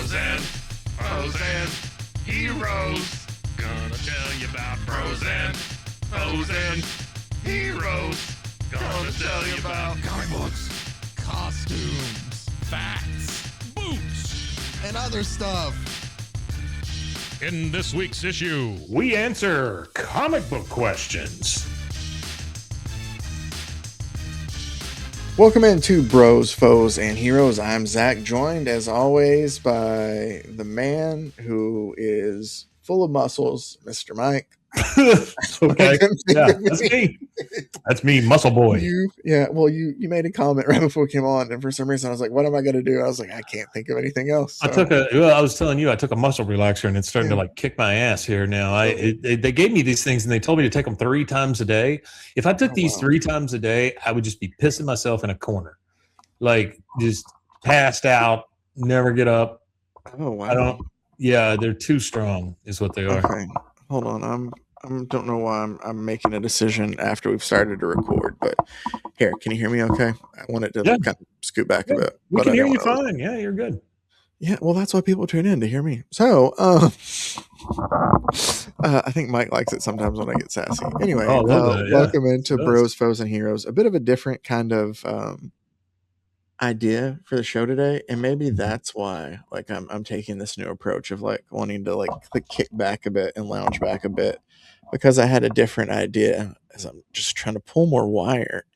Foes and heroes. Gonna tell you about foes and heroes. Gonna tell you about comic books, costumes, facts, boots, and other stuff. In this week's issue, we answer comic book questions. Welcome into Bros, Foes, and Heroes. I'm Zach, joined as always by the man who is full of muscles, Mr. Mike. Okay, yeah, that's me. That's me, Muscle Boy. You made a comment right before we came on, and for some reason I was like, "What am I going to do?" I was like, "I can't think of anything else." So. I was telling you, I took a muscle relaxer, and it's starting to like kick my ass here now. They gave me these things, and they told me to take them 3 times a day. If I took these 3 times a day, I would just be pissing myself in a corner, like just passed out, never get up. Oh wow! Yeah, they're too strong, is what they are. Okay, hold on. I don't know why I'm making a decision after we've started to record, but here, can you hear me okay? I wanted to kind of scoot back a bit. We can hear you fine. Yeah, you're good. Yeah, well, that's why people tune in, to hear me. So, I think Mike likes it sometimes when I get sassy. Anyway, welcome into Bros, Foes, and Heroes. A bit of a different kind of idea for the show today, and maybe that's why like I'm taking this new approach of like wanting to like kick back a bit and lounge back a bit, because I had a different idea as I'm just trying to pull more wire.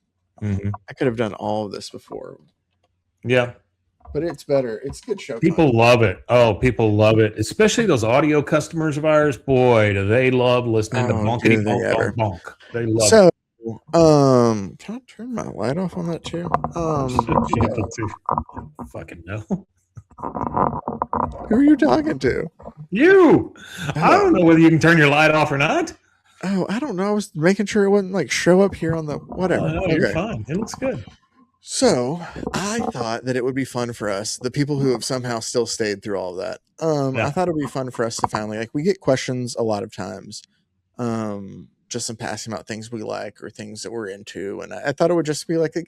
Mm-hmm. I could have done all of this before. Yeah. But it's better. It's good show. People love it. Oh, people love it. Especially those audio customers of ours. Boy, do they love listening to bonkity bonk bonk. They love it. Can I turn my light off on that too? Fucking no. Who are you talking to? You. I don't know whether you can turn your light off or not. Oh, I don't know. I was making sure it wouldn't like show up here on the whatever. No, you're fine. It looks good. So I thought that it would be fun for us, the people who have somehow still stayed through all of that. I thought it would be fun for us to finally, like, we get questions a lot of times, just in passing about things we like or things that we're into. And I thought it would just be like a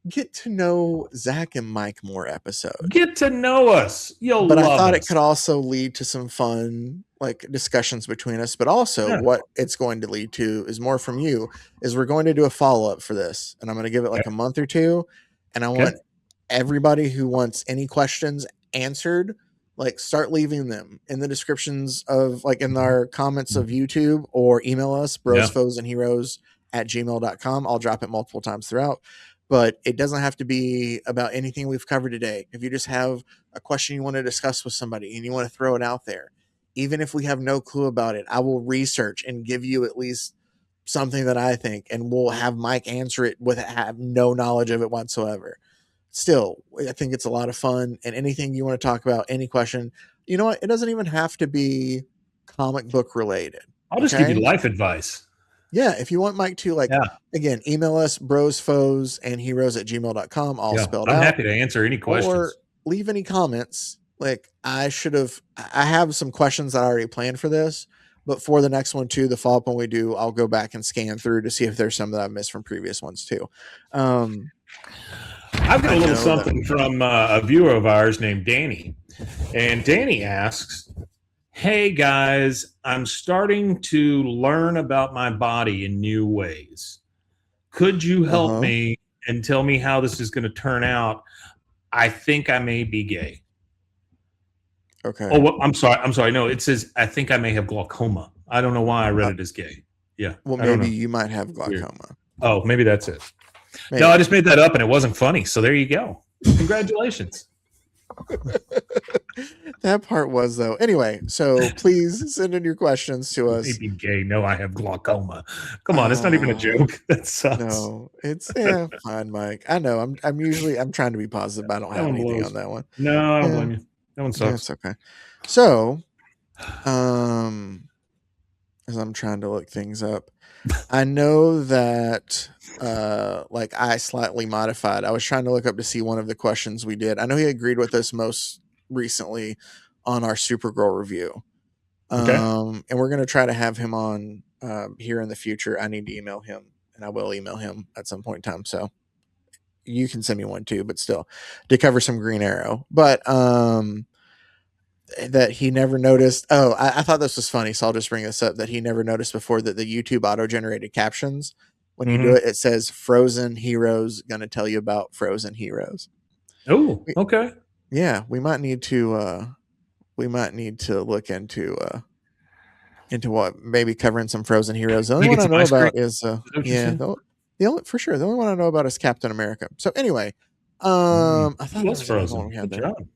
get to know Zach and Mike more episode. Get to know us. But I thought it could also lead to some fun like discussions between us, but also what it's going to lead to is more from you, is we're going to do a follow-up for this, and I'm going to give it like a month or two, and I want everybody who wants any questions answered, like start leaving them in the descriptions of like in our comments of YouTube, or email us brosfoesandheroes@gmail.com. I'll drop it multiple times throughout, but it doesn't have to be about anything we've covered today. If you just have a question you want to discuss with somebody and you want to throw it out there, even if we have no clue about it, I will research and give you at least something that I think, and we'll have Mike answer it with have no knowledge of it whatsoever. Still, I think it's a lot of fun, and anything you want to talk about, any question, you know what? It doesn't even have to be comic book related. I'll just give you life advice. Yeah, if you want Mike to, again, email us brosfoesandheroes@gmail.com, all spelled out. I'm happy to answer any questions. Or leave any comments. Like, I have some questions that I already planned for this, but for the next one too, the follow-up when we do, I'll go back and scan through to see if there's some that I've missed from previous ones too. I've got a little something from a viewer of ours named Danny. And Danny asks, "Hey guys, I'm starting to learn about my body in new ways. Could you help me and tell me how this is going to turn out? I think I may be gay." Okay. Oh, well, I'm sorry. No, it says, "I think I may have glaucoma." I don't know why I read it as gay. Yeah. Well, maybe you might have glaucoma. Oh, maybe that's it. Maybe. No, I just made that up and it wasn't funny. So there you go. Congratulations. That part was, though. Anyway, so please send in your questions to us. Maybe gay. No, I have glaucoma. Come on, it's not even a joke. That sucks. No, it's fine, Mike. I know. I'm trying to be positive, but I don't have anything on that one. No, I don't blame you. That one sucks. That's okay. So, as I'm trying to look things up, I know that like I slightly modified. I was trying to look up to see one of the questions we did. I know he agreed with us most recently on our Supergirl review. And we're going to try to have him on here in the future. I need to email him, and I will email him at some point in time. So you can send me one too, but still to cover some Green Arrow. But that he never noticed. Oh, I thought this was funny, so I'll just bring this up. That he never noticed before that the YouTube auto-generated captions, when you do Hmm. it, it says "Frozen Heroes." Going to tell you about Frozen Heroes. Oh, okay. Yeah, we might need to. We might need to look into what maybe covering some Frozen Heroes. The only Can I one get I some know ice cream? about is Is that what you're yeah, saying? the only for sure the only one I know about is Captain America. So anyway, Mm. I It thought there was was another one frozen. we had Good there. job.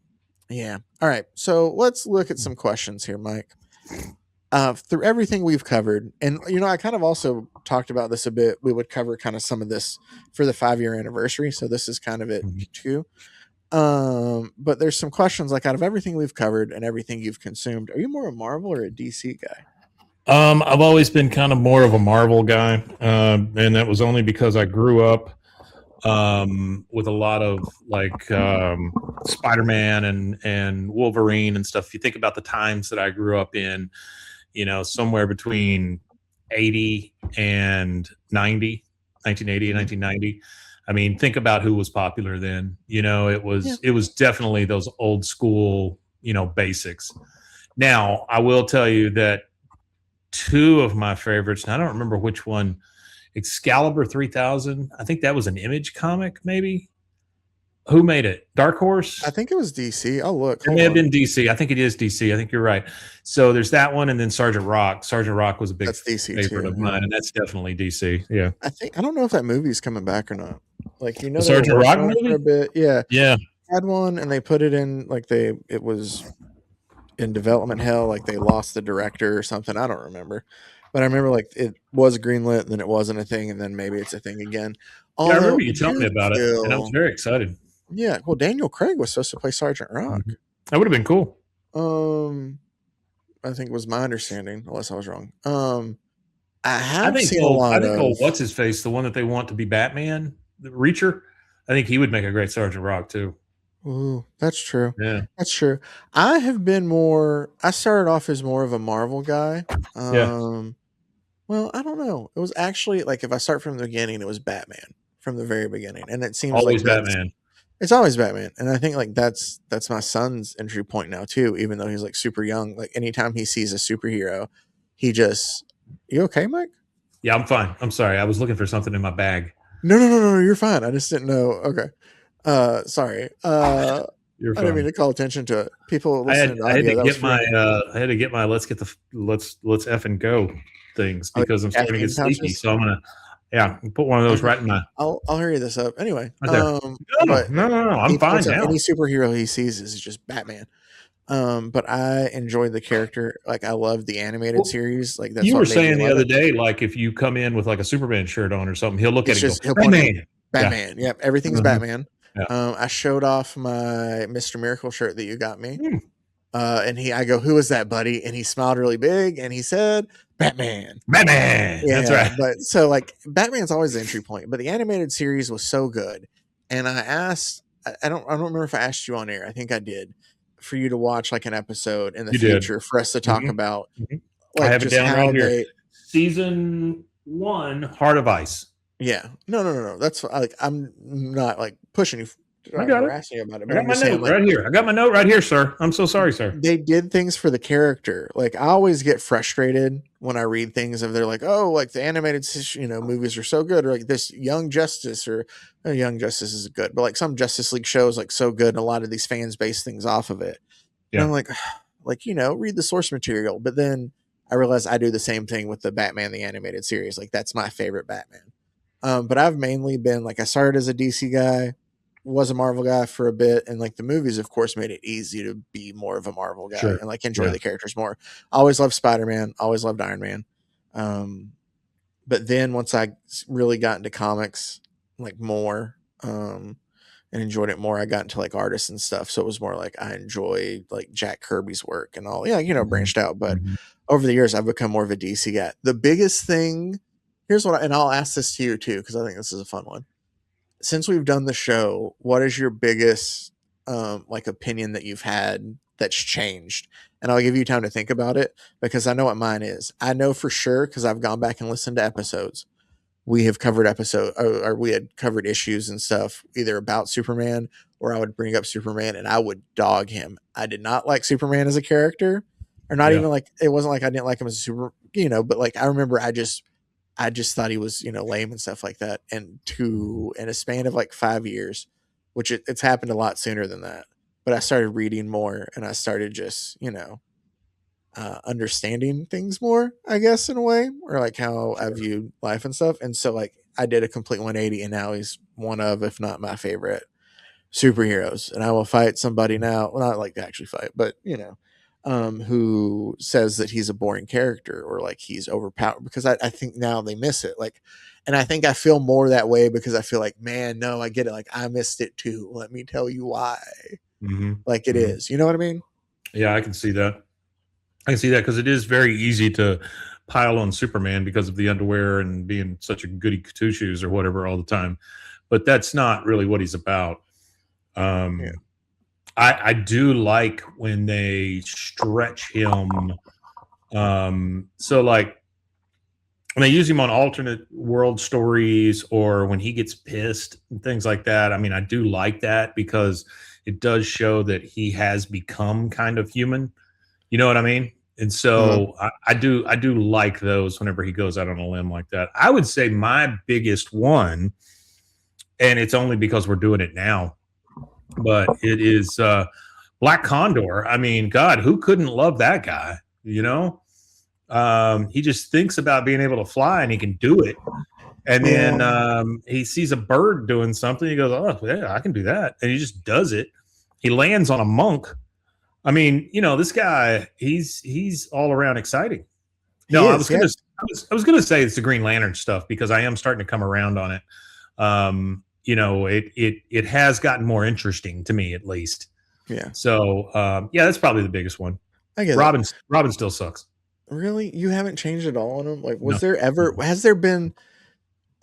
Yeah. All right. So let's look at some questions here, Mike. Through everything we've covered, and I kind of also talked about this a bit. We would cover kind of some of this for the 5-year anniversary. So this is kind of it Mhm. too. But there's some questions like out of everything we've covered and everything you've consumed, are you more a Marvel or a DC guy? I've always been kind of more of a Marvel guy, and that was only because I grew up with a lot of like Spider-Man and Wolverine and stuff. If you think about the times that I grew up in, somewhere between 80 and 90, 1980 and Mhm. 1990. I mean, think about who was popular then. It Yeah. was definitely those old school, basics. Now, I will tell you that two of my favorites, and I don't remember which one, Excalibur 3000. I think that was an Image comic, maybe. Who made it? Dark I Horse? think it was DC. Oh, look, It hold may have on. been DC. I think it is DC. I think you're right. So there's that one, and then Sergeant Rock. Sergeant Rock was a big That's DC favorite too. of Yeah. mine, and that's definitely DC. Yeah, I don't know if that movie's coming back or not. Like, the they were Sergeant Rock working on it for a movie. bit. Yeah. Yeah, Had one and they put it in like it was in development hell, like they lost the director or something. I don't remember. But I remember like it was greenlit, and then it wasn't a thing, and then maybe it's a thing again. yeah. I Although remember I you telling me do about it, and I was feel very excited. yeah, well, Daniel Craig was supposed to play Sergeant Rock. Mhm. That would have been cool. Um, I think was my understanding, unless I was wrong. I I have think seen a old. I lot think of. old. What's his face? The one that they want to be Batman, the Reacher. I think he would make a great Sergeant Rock too. Ooh, that's true. Yeah, That's true. I have been more. I started off as more of a Marvel guy. yeah. Well, I don't know. It was actually like if I start from the beginning, it was Batman from the very beginning, and it seems like Always that's Batman. it's always Batman, and I think like that's my son's entry point now too. Even though he's like super young, like anytime he sees a superhero, he just, you okay, Mike? Yeah, I'm fine. I'm sorry. I was looking for something in my bag. No, no, no, no, you're fine. I just didn't know. Okay. Sorry. You're I didn't mean fine. to call attention to it. People listening to I had audio. to That was get for my me. I had to get my let's F and go things Oh, because I'm starting to get caffeine sleepy. pouches. So I'm gonna put one of those Okay. right in my I'll hurry this up. Anyway, right there. No, but no, no, no. I'm he fine points out now. any superhero he sees is just Batman. But I enjoyed the character. Like I love the animated Well, series. Like that's you what were made me saying the love other it. day, like if you come in with like a Superman shirt on or something, he'll look at It's it and go, just he'll point at Batman. Yeah. Batman. Yep, everything's Mhm. Batman. Yeah. I showed off my Mr. Miracle shirt that you got me. Hmm. And I go, "Who is that, buddy?" And he smiled really big and he said, "Batman." Batman. That's Yeah, right. but so like Batman's always the entry point, but the animated series was so good. And I don't remember if I asked you on air. I think I did, for you to watch like an episode in the You did. future for us to talk Hmm. about Hmm. I like have it just down right how here. they Season 1, Heart of Ice. yeah. No, no, no, no. That's like I'm not like pushing you, I got it. harassing you about it, I but got I'm my just saying note like right here. I got my note right here, sir. I'm so sorry, sir. they did things for the character. Like I always get frustrated when I read things of they're like, oh, like the animated, movies are so good, or like this Young Justice, or Young Justice is good, but like some Justice League shows like so good, and a lot of these fans base things off of it. And Yeah, I'm like, read the source material. But then I realize I do the same thing with the Batman the animated series. Like that's my favorite Batman. But I've mainly been like I started as a DC guy, was a Marvel guy for a bit, and like the movies, of course, made it easy to be more of a Marvel guy sure. and like enjoy Yeah. the characters more. I always loved Spider Man, always loved Iron Man. Um, but then once I really got into comics, like more, and enjoyed it more, I got into like artists and stuff. So it was more like I enjoy like Jack Kirby's work and all. Yeah, Mhm. branched out. But Mhm. over the years, I've become more of a DC guy. The biggest thing here's what, and I'll ask this to you too because I think this is a fun one. Since we've done the show, what is your biggest like opinion that you've had that's changed? And I'll give you time to think about it because I know what mine is. I know for sure because I've gone back and listened to episodes. we have covered or we had covered issues and stuff either about Superman, or I would bring up Superman and I would dog him. I did not like Superman as a character, or not Yeah. even like, it wasn't like I didn't like him as a super, but like I remember I just thought he was, lame and stuff like that. And in a span of like 5 years, which it's happened a lot sooner than that, but I started reading more and I started just, understanding things more, I guess, in a way, or like how I view life and stuff. And so like I did a complete 180, and now he's one of, if not my favorite superheroes. And I will fight somebody now, well, not like to actually fight, but who says that he's a boring character or like he's overpowered, because I think now they miss it. Like, and I think I feel more that way because I feel like, man, no, I get it. Like I missed it too. Let me tell you why. Mm-hmm. Like it is, you know what I mean? Yeah, I can see that. I can see that because it is very easy to pile on Superman because of the underwear and being such a goody two shoes or whatever all the time. But that's not really what he's about. Yeah. I do like when they stretch him. So like when they use him on alternate world stories or when he gets pissed and things like that. I mean, I do like that because it does show that he has become kind of human. You know what I mean? And Uh-huh. so I do like those whenever he goes out on a limb like that. I would say my biggest one, and it's only because we're doing it now, but it is Black Condor. I mean, God, who couldn't love that guy? You know, he just thinks about being able to fly and he can do it. And then he sees a bird doing something. He goes, "Oh, yeah, I can do that," and he just does it. He lands on a monk. I mean, this guy, he's all around exciting. He No, is. Yeah. I was gonna say it's the Green Lantern stuff because I am starting to come around on it. It has gotten more interesting to me at least. Yeah. So yeah, that's probably the biggest one. I get it. Robin still sucks. Really? You haven't changed at all on him? Like, No. has there been,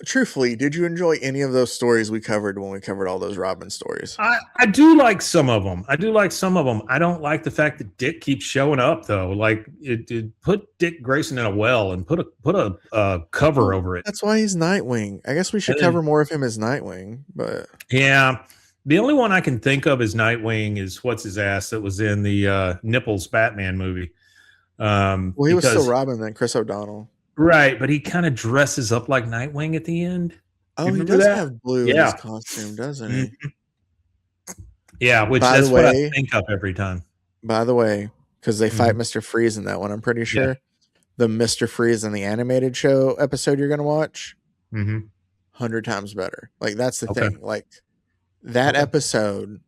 truthfully, did you enjoy any of those stories we covered when we covered all those Robin stories? I do like some of them. I do like some of them. I don't like the fact that Dick keeps showing up though. Like it put Dick Grayson in a well and put a cover over it. That's why he's Nightwing. I guess we should And then, cover more of him as Nightwing, but yeah, the only one I can think of as Nightwing is what's his ass that was in the Nipples Batman movie. well, he was still Robin then, Chris O'Donnell. Right, but he kind of dresses up like Nightwing at the end. Oh, You he remember does that? have blue in his Yeah. costume, doesn't he? Mhm. Yeah, which By the that's what I way, think of every time. because they fight Mhm. Mr. Freeze in that one, I'm pretty Yeah. sure. The Mr. Freeze in the animated show episode you're gonna watch, Mhm. 100 times better. Like that's the Okay. thing. Like that Okay. episode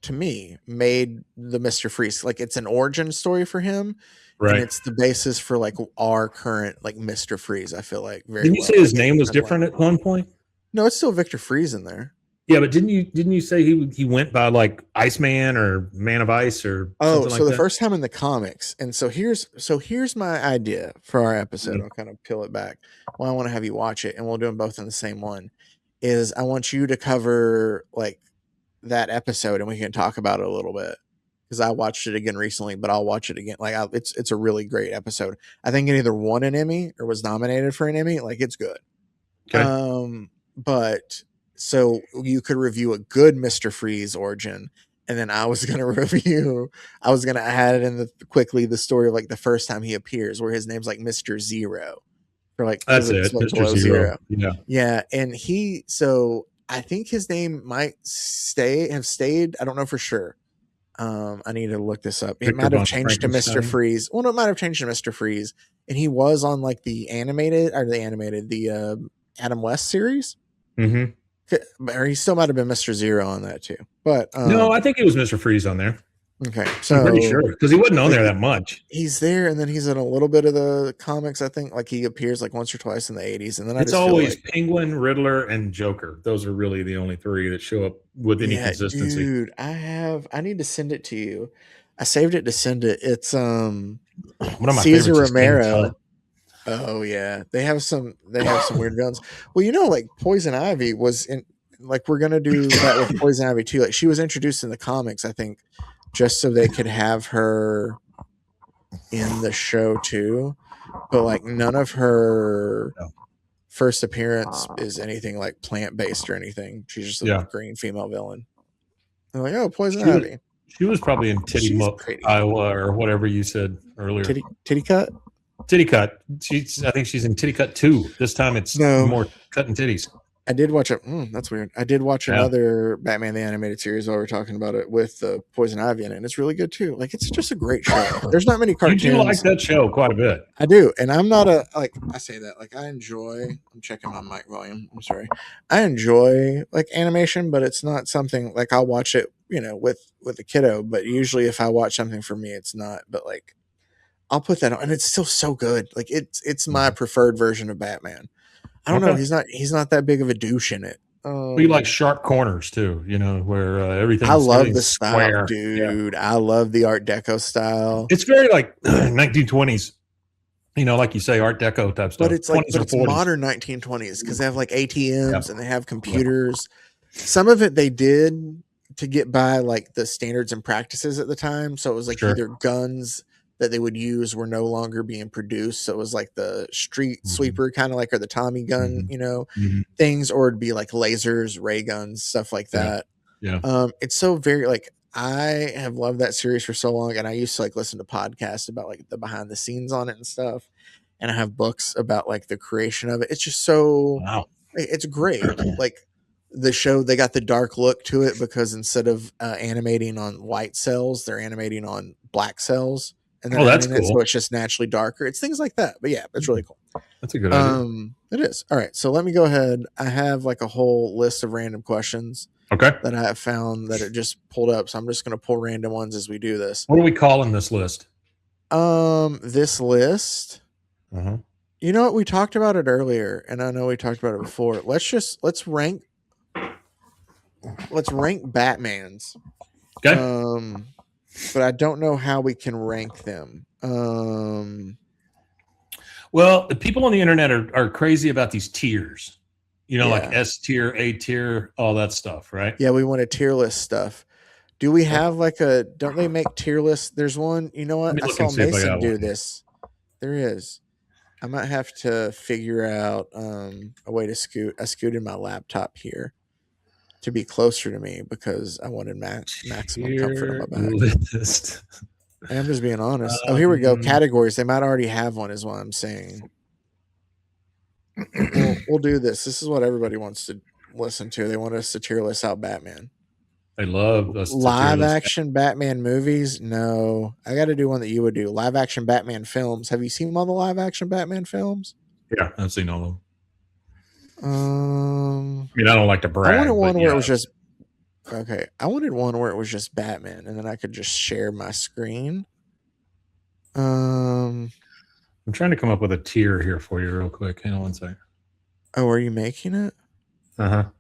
to me made the Mr. Freeze, like it's an origin story for him, and Right. it's the basis for like our current like Mr. Freeze. I feel like very Didn't you well. say his Like name was that's why. different at one point? No, it's still Victor Freeze in there. Yeah, but didn't you say he went by like Iceman or Man of Ice or Oh, something so like the that? first time in the comics, and so here's my idea for our episode. Mhm. I'll kind of peel it back. Well, I want to have you watch it, and we'll do them both in the same one. Is I want you to cover like that episode, and we can talk about it a little bit because I watched it again recently, but I'll watch it again. Like it's a really great episode. I think it either won an Emmy or was nominated for an Emmy. Like it's good. Okay. But so you could review a good Mr. Freeze origin, and then I was gonna I was gonna add in quickly the story of like the first time he appears, where his name's like Mr. Zero, for like because That's it's it, like Mr. below Zero. zero. Yeah. Yeah, and so I think his name might have stayed. I don't know for sure. I need to look this up. It Victor might have von changed to Mr. Frankenstein. Freeze. Well, no, it might have changed to Mr. Freeze, and he was on like the Adam West series. Mhm. Or he still might have been Mr. Zero on that too. But No, I think it was Mr. Freeze on there. okay, I'm pretty so sure because he wasn't on like there that much. he's there, and then he's in a little bit of the comics. I think like he appears like once or twice in the 80s, and then I It's just feel always like, Penguin, Riddler, and Joker. Those are really the only three that show up with any yeah, consistency. dude, I need to send it to you. I saved it to send it. It's One of my Caesar favorites is King Romero. Tut. Oh yeah, they have some weird villains. Well, like Poison Ivy was in, like we're gonna do that with Poison Ivy too. Like she was introduced in the comics, I think, just so they could have her in the show too. But like none of her No. first appearance is anything like plant based or anything. She's just a green female villain. I'm like, oh, Poison Ivy. She was probably in Titty Iowa or whatever you said earlier. Titty Cut? Titty Cut. I think she's in Titty Cut 2. This time it's more cutting titties. I did watch it. That's weird. I did watch another Batman the Animated Series while we were talking about it with Poison Ivy in it, and it's really good too. Like, it's just a great show. There's not many cartoons. You do like that show quite a bit. I do, and I'm not I say that, like, I enjoy. I'm checking my mic volume. I'm sorry. I enjoy like animation, but it's not something like I'll watch it, with a kiddo. But usually, if I watch something for me, it's not. But like, I'll put that on, and it's still so good. Like, it's my preferred version of Batman. I don't know. He's not that big of a douche in it. You like sharp corners too, where everything's. I love the style, dude. I love the Art Deco style. It's very like 1920s, like you say, Art Deco type stuff. But it's like, it's modern 1920s because they have like ATMs and they have computers. Some of it they did to get by like the standards and practices at the time. So it was like either guns that they would use were no longer being produced. So it was like the street sweeper, kind of like, or the Tommy gun, things, or it'd be like lasers, ray guns, stuff like that. Yeah. It's so very like, I have loved that series for so long. And I used to like listen to podcasts about like the behind the scenes on it and stuff. And I have books about like the creation of it. It's just so, it's great. Like the show, they got the dark look to it because instead of animating on white cells, they're animating on black cells. And then that's cool. So it's just naturally darker. It's things like that. But yeah, it's really cool. That's a good idea. It is. All right. So let me go ahead. I have like a whole list of random questions. That I have found that it just pulled up. So I'm just going to pull random ones as we do this. What are we calling this list? This list. You know what? We talked about it earlier, and I know we talked about it before. Let's rank Batmans. Okay. But I don't know how we can rank them. Well, the people on the internet are crazy about these tiers, like S tier, A tier, all that stuff, right? Yeah, we want a tier list stuff. Do we have like don't they make tier lists? There's one, you know what? I saw Mason do this. There is. I might have to figure out a way to scoot. I scooted my laptop here to be closer to me because I wanted maximum comfort on my back. And I'm just being honest. Here we go. Categories. They might already have one, is what I'm saying. We'll do this. This is what everybody wants to listen to. They want us to tier list out Batman. They love us. Live action Batman movies? No. I got to do one that you would do. Live action Batman films. Have you seen all the live action Batman films? Yeah, I've seen all of them. I don't like to brag. I wanted one where it was just I wanted one where it was just Batman, and then I could just share my screen. I'm trying to come up with a tier here for you, real quick. Hang on one second. Oh, are you making it? Oh,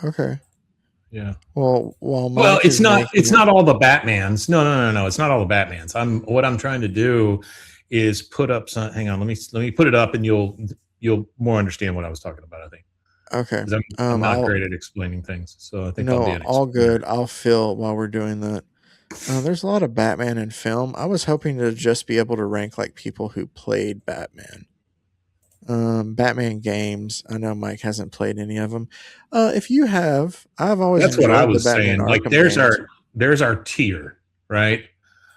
okay. Yeah. Well, it's not all the Batmans. No. It's not all the Batmans. What I'm trying to do is put up some. Hang on. Let me put it up, and you'll more understand what I was talking about, I think. Okay. I'm not great at explaining things, so I think all good. I'll fill while we're doing that. There's a lot of Batman in film. I was hoping to just be able to rank like people who played Batman. Batman games. I know Mike hasn't played any of them. If you have, I've always that's what I was saying. Like there's our tier, right?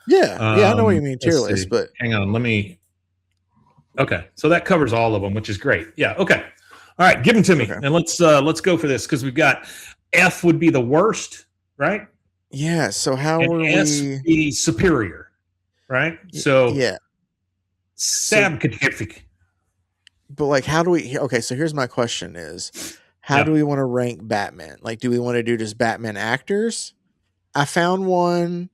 Yeah, I know what you mean, tier list. But hang on, let me. Okay, so that covers all of them, which is great. Yeah. Okay. All right, give them to me, and let's go for this because we've got F would be the worst, right? Yeah. So how were S would be superior, right? So yeah, Sabkific. But like, how do we? Okay, so here's my question: is how do we want to rank Batman? Like, do we want to do just Batman actors? I found one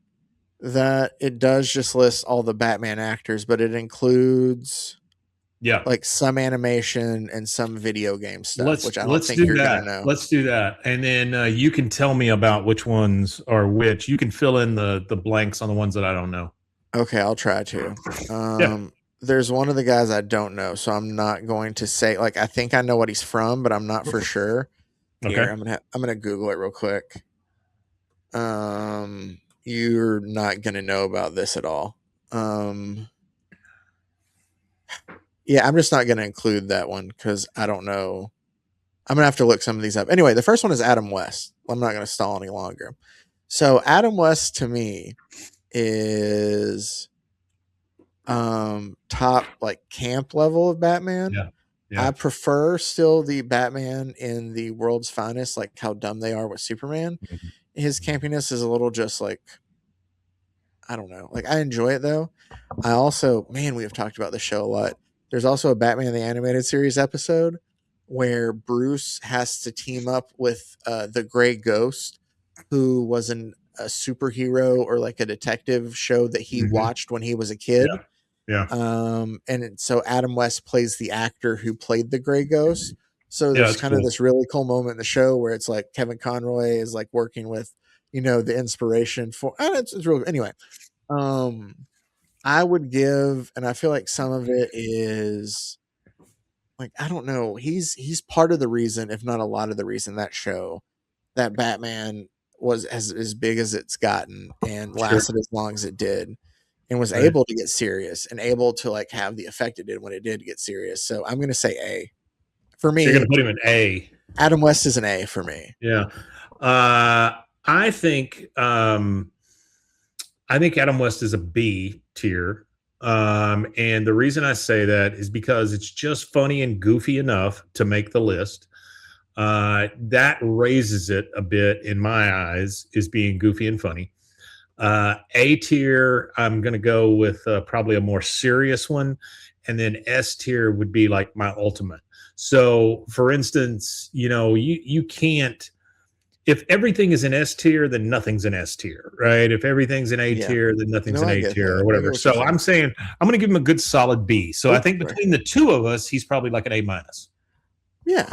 that it does just list all the Batman actors, but it includes like some animation and some video game stuff, which I don't think you're gonna know. Let's do that, and then you can tell me about which ones are which. You can fill in the blanks on the ones that I don't know. Okay, I'll try to. There's one of the guys I don't know, so I'm not going to say. Like, I think I know what he's from, but I'm not for sure. Okay, here, I'm gonna Google it real quick. You're not gonna know about this at all. Yeah, I'm just not going to include that one because I don't know. I'm going to have to look some of these up. Anyway, the first one is Adam West. I'm not going to stall any longer. So Adam West to me is top like camp level of Batman. Yeah. I Yeah. prefer still the Batman in the World's Finest, like how dumb they are with Superman. Mhm. His campiness is a little just like, I don't know. Like I enjoy it though. I also, man, we have talked about this show a lot. There's also a Batman the Animated Series episode where Bruce has to team up with the Gray Ghost, who was a superhero or like a detective show that he Mhm. watched when he was a Yeah. kid. Yeah. So Adam West plays the actor who played the Gray Ghost. So Yeah. there's That's kind of cool. this really cool moment in the show where it's like Kevin Conroy is like working with, the inspiration for. It's real. Anyway, um, I would give, and I feel like some of it is like I don't know. He's part of the reason, if not a lot of the reason, that Batman was as big as it's gotten and Sure. lasted as long as it did and was Right. able to get serious and able to like have the effect it did when it did get serious. So I'm gonna say A. For So you're me, going to put him in A. Adam West is an A for me. Yeah. Uh, I think I think Adam West is a B tier. And the reason I say that is because it's just funny and goofy enough to make the list. That raises it a bit in my eyes, is being goofy and funny. A tier, I'm going to go with probably a more serious one. And then S tier would be like my ultimate. So, for instance, you can't, if everything is an S tier, then nothing's an S tier, right? If everything's an A Yeah. tier, then nothing's No, an I A get tier that. or I get whatever. what you're So I'm saying. saying I'm going to give him a good solid B. So I think Right. between the two of us, he's probably like an A minus. Yeah.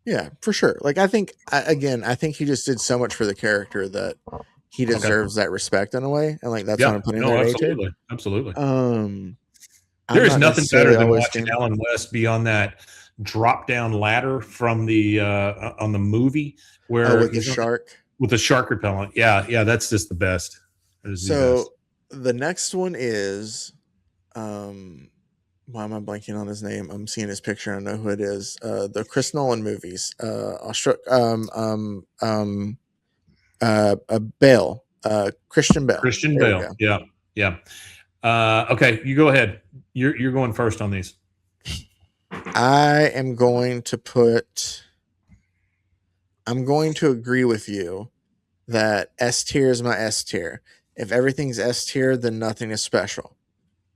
Yeah, for sure. Like I think I think he just did so much for the character that he Okay. deserves that respect in a way, and like that's why Yeah. I'm putting No, there at A tier. absolutely. Absolutely. Um, There I'm is not nothing better necessarily than always watching game. Alan West be on that drop down ladder from the on the movie Oh, where with the he's on shark. with the shark repellent. Yeah, yeah, that's just the best. That is the best. So the next one is um why am I blanking on his name? I'm seeing his picture. I know who it is. The Chris Nolan movies. Bale. Christian Bale. Christian There we Bale. go. Yeah, yeah. Okay, you go ahead. You're going first on these. I am going to put. I'm going to agree with you that S tier is my S tier. If everything's S tier, then nothing is special.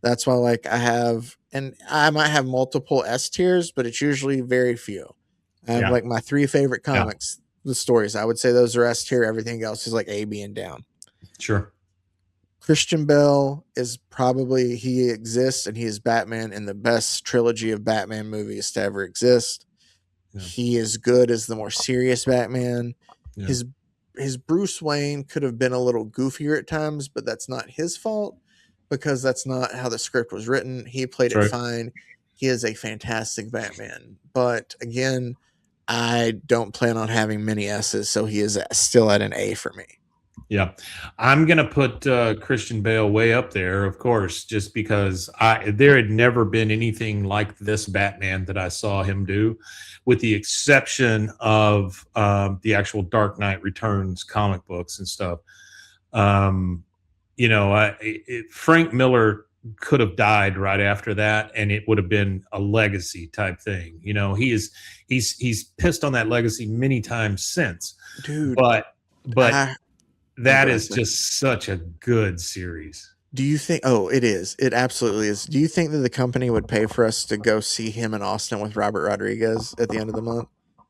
That's why, like, and I might have multiple S tiers, but it's usually very few. I have Yeah, like my three favorite yeah, comics, the stories. I would say those are S tier. Everything else is like A, B, and down. sure. Christian Bale is probably he exists and he is Batman in the best trilogy of Batman movies to ever exist. Yeah, He is good as the more serious Batman. yeah. His his Bruce Wayne could have been a little goofier at times, but that's not his fault because that's not how the script was written. He played That's it right. fine. He is a fantastic Batman. But again, I don't plan on having many S's, so he is still at an A for me. Yeah, I'm gonna put Christian Bale way up there, of course, just because there had never been anything like this Batman that I saw him do, with the exception of the actual Dark Knight Returns comic books and stuff. Um, Frank Miller could have died right after that, and it would have been a legacy type thing. He's pissed on that legacy many times since, Dude, but but I oh that go ahead, is sir. just such a good series. Do you think oh, it is. It absolutely is. Do you think that the company would pay for us to go see him in Austin with Robert Rodriguez at the end of the month?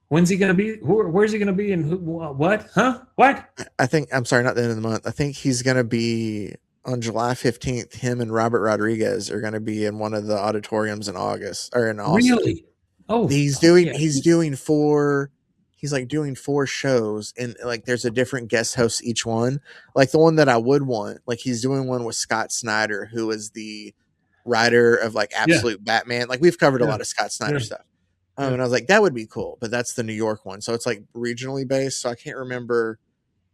When's he going to be? Where's he going to be? And what? Huh? What? I think I'm sorry, not the end of the month. I think he's going to be on July 15th. Him and Robert Rodriguez are going to be in one of the auditoriums in August or in Austin. Really? Oh, yeah. He's doing four. He's like doing four shows, and like there's a different guest host each one. Like the one that I would want, like he's doing one with Scott Snyder, who is the writer of like Yeah. Absolute Batman. Like we've covered a Yeah. lot of Scott Snyder Yeah. stuff. Yeah. And I was like, that would be cool, but that's the New York one, so it's like regionally based. So I can't remember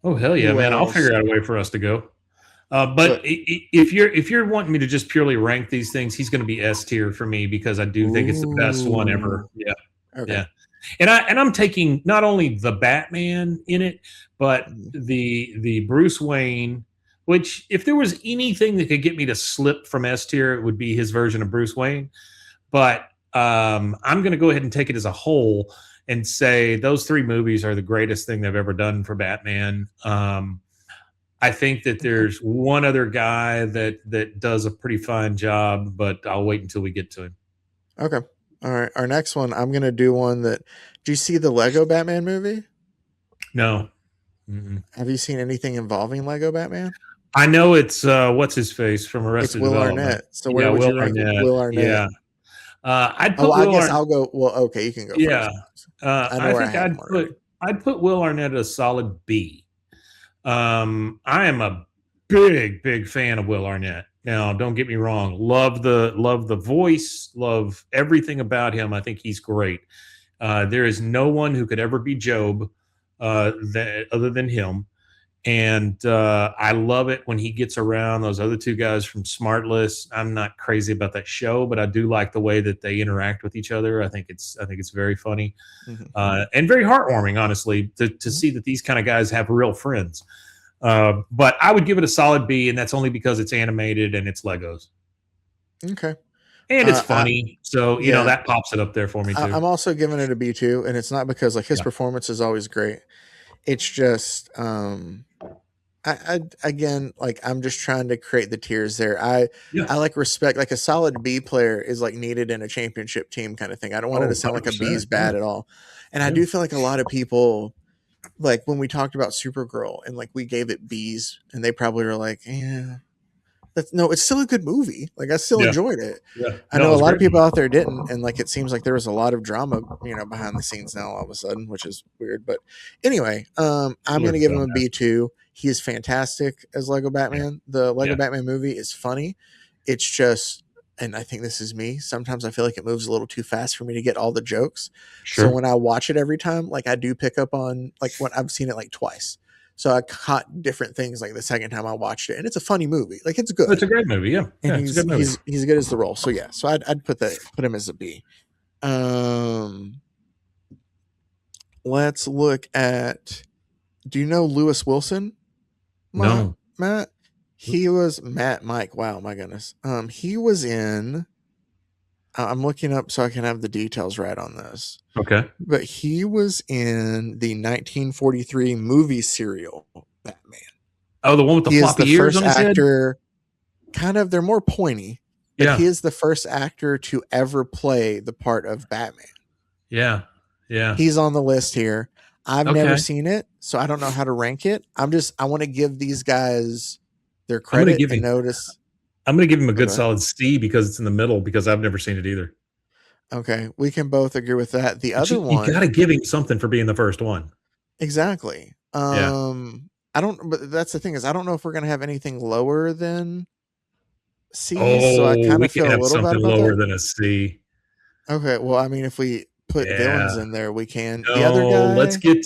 Oh, hell yeah, who man. I'll else. figure out a way for us to go. But But if you're wanting me to just purely rank these things, he's going to be S tier for me because I do think it's the best one ever. ooh, Yeah, okay. yeah. And I'm taking not only the Batman in it, but Mhm. the Bruce Wayne. Which, if there was anything that could get me to slip from S tier, it would be his version of Bruce Wayne. But I'm going to go ahead and take it as a whole and say those three movies are the greatest thing they've ever done for Batman. I think that Okay. there's one other guy that does a pretty fine job, but I'll wait until we get to him. Okay. All right. Our next one, I'm gonna do one that. Do you see the Lego Batman movie? No. Mm-mm. Have you seen anything involving Lego Batman? I know it's what's his face from It's Arrested Will Development. Arnett. So where Yeah, would Will you rank Arnett. Will Arnett? Yeah, I'd Oh, put I Will guess Arnett. I'll go. Well, okay, you can go Yeah, first. I know I where I think have him already. I'd put Will Arnett at a solid B. I am a big fan of Will Arnett. Now, don't get me wrong. Love the voice. Love everything about him. I think he's great. There is no one who could ever be Job other than him. And I love it when he gets around those other two guys from Smartless. I'm not crazy about that show, but I do like the way that they interact with each other. I think it's very funny Mhm. and very heartwarming, honestly, to Mhm. see that these kind of guys have real friends. But I would give it a solid B, and that's only because it's animated and it's Legos Okay. and it's I funny. So Yeah. that pops it up there for me too. I'm also giving it a B two, and it's not because like his Yeah, performance is always great. It's just I again like I'm just trying to create the tiers there. yeah. I like respect like a solid B player is like needed in a championship team kind of thing. I don't want it Oh, to sound like a B 100%. is Yeah, bad at all. And I yeah, do feel like a lot of people like when we talked about Supergirl and like we gave it B's and they probably were like, yeah, that's no, it's still a good movie. Like I still yeah, enjoyed it. yeah. I No, it know a was a lot of great people movie. out there didn't, and like it seems like there was a lot of drama, behind the scenes now all of a sudden, which is weird. But anyway, I'm Should gonna have give him done a that. B2. He is fantastic as Lego Yeah, Batman. The Lego yeah. Batman movie is funny. It's just, and I think this is me. Sometimes I feel like it moves a little too fast for me to get all the jokes. So Sure. when I watch it every time, like I do pick up on like when I've seen it like twice. So I caught different things like the second time I watched it, and it's a funny movie. Like it's It's good a great movie. Yeah, and yeah. It's a good movie. he's good as the role. So yeah, so I'd put him as a B. Um, let's look at. Do you know Lewis Wilson, No. Matt? He was Matt Mike. Wow, my goodness. He was in. I'm looking up so I can have the details right on this. Okay. But he was in the 1943 movie serial Batman. Oh, the one with the He is floppy the ears first on his head. actor. Kind of, they're more pointy, but he Yeah, is the first actor to ever play the part of Batman. yeah, yeah. He's on the list here. I've never Okay. seen it, so I don't know how to rank it. I want to give these guys their I'm gonna credit give and him. notice. I'm gonna give him a Oh, good go ahead. solid C because it's in the middle because I've never seen it either. Okay, we can both agree with that. The But other you got one, to give him something for being the first one. exactly. Yeah. I don't. But that's the thing is, I don't know if we're gonna have anything lower than C's. So I Oh, kind we of can feel a have little bad something about lower that. than a C. Okay, well, I mean, if we put villains Yeah. in there, we can. The other No, guy. let's get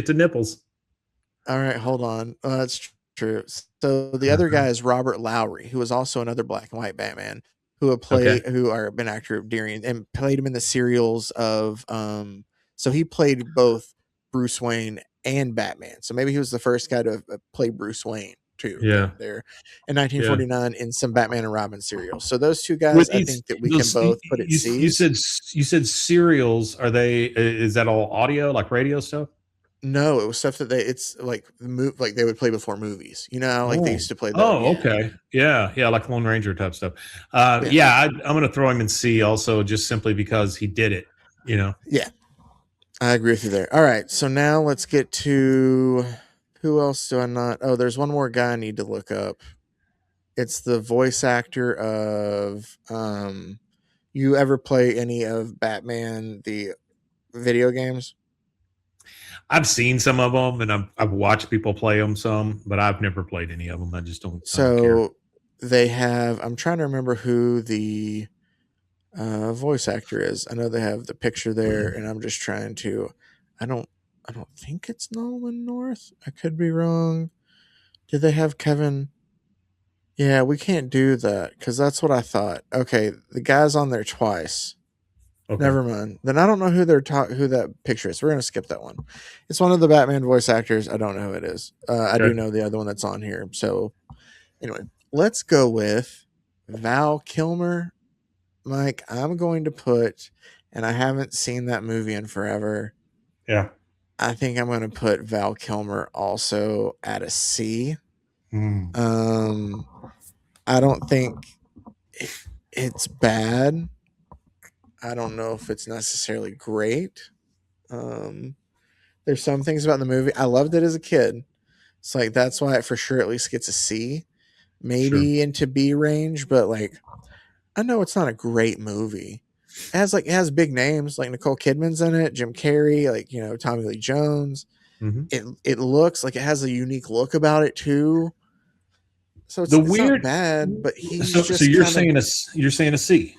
to nipples. All right, hold on. That's true. So the other Uh-huh. guy is Robert Lowry, who is also another black and white Batman, who would Okay. play who are been actor of Deering and played him in the serials of so he played both Bruce Wayne and Batman. So maybe he was the first guy to play Bruce Wayne too Yeah. there in Yeah. 1949 in some Batman and Robin serials. So those two guys With I these, think that we can those both put at C's. you said serials. Are they? Is that all audio, like radio stuff? No, it was stuff that it's like like they would play before movies. You know, how, like they Oh. used to play the Oh, yeah. okay. Yeah, yeah, like Lone Ranger type stuff. Yeah. Yeah, I'm going to throw him in C also, just simply because he did it. You know. Yeah. I agree with you there. All right, so now let's get to who else do I not? Oh, there's one more guy I need to look up. It's the voice actor of you ever play any of Batman the video games? I've seen some of them, and I've watched people play them some, but I've never played any of them. I don't care. So they have I'm trying to remember who the voice actor is. I know they have the picture there and I'm just trying to I don't think it's Nolan North. I could be wrong. Did they have Kevin? Yeah, we can't do that because that's what I thought. Okay, the guy's on there twice. Okay. Never mind. Then I don't know who that picture is. We're gonna skip that one. It's one of the Batman voice actors. I don't know who it is. I do Okay. know the other one that's on here. So anyway, let's go with Val Kilmer. Mike, I'm going to put, and I haven't seen that movie in forever. Yeah. I think I'm going to put Val Kilmer also at a C. Mm. I don't think it's bad. I don't know if it's necessarily great. There's some things about the movie. I loved it as a kid. It's like that's why it for sure at least gets a C, Sure. maybe into B range, but like I know it's not a great movie. It has big names like Nicole Kidman's in it, Jim Carrey, like Tommy Lee Jones. Mm-hmm. It looks like it has a unique look about it too. So The it's not weird. bad, but So you're saying you're saying a C.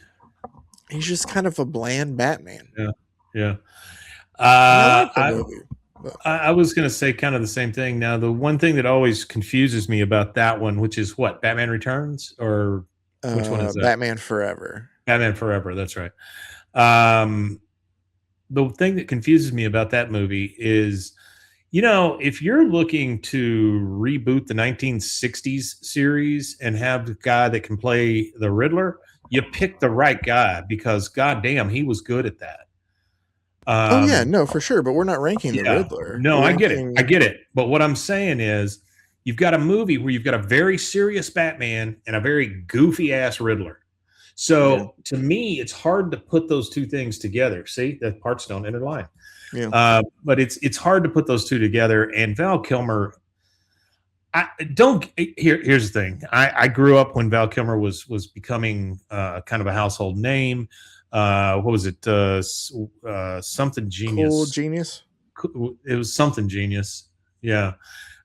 he's just kind of a bland Batman. Yeah. Yeah. And I like the I movie. But I was going to say kind of the same thing. Now, the one thing that always confuses me about that one, which is what, Batman Returns, or which one is that? Batman Forever. Batman Forever. That's right. Um, the thing that confuses me about that movie is, if you're looking to reboot the 1960s series and have the guy that can play the Riddler, you pick the right guy because, goddamn, he was good at that. Oh yeah, no, for sure. But we're not ranking the Yeah, Riddler. no, We're I get it. ranking I get it. But what I'm saying is, you've got a movie where you've got a very serious Batman and a very goofy ass Riddler. Yeah. So to me, it's hard to put those two things together. See, the parts don't interline. Yeah. But it's hard to put those two together. And Val Kilmer, I don't. Here's the thing. I grew up when Val Kilmer was becoming kind of a household name. What was it? Something Cool Genius. Genius. It was Something Genius. Yeah.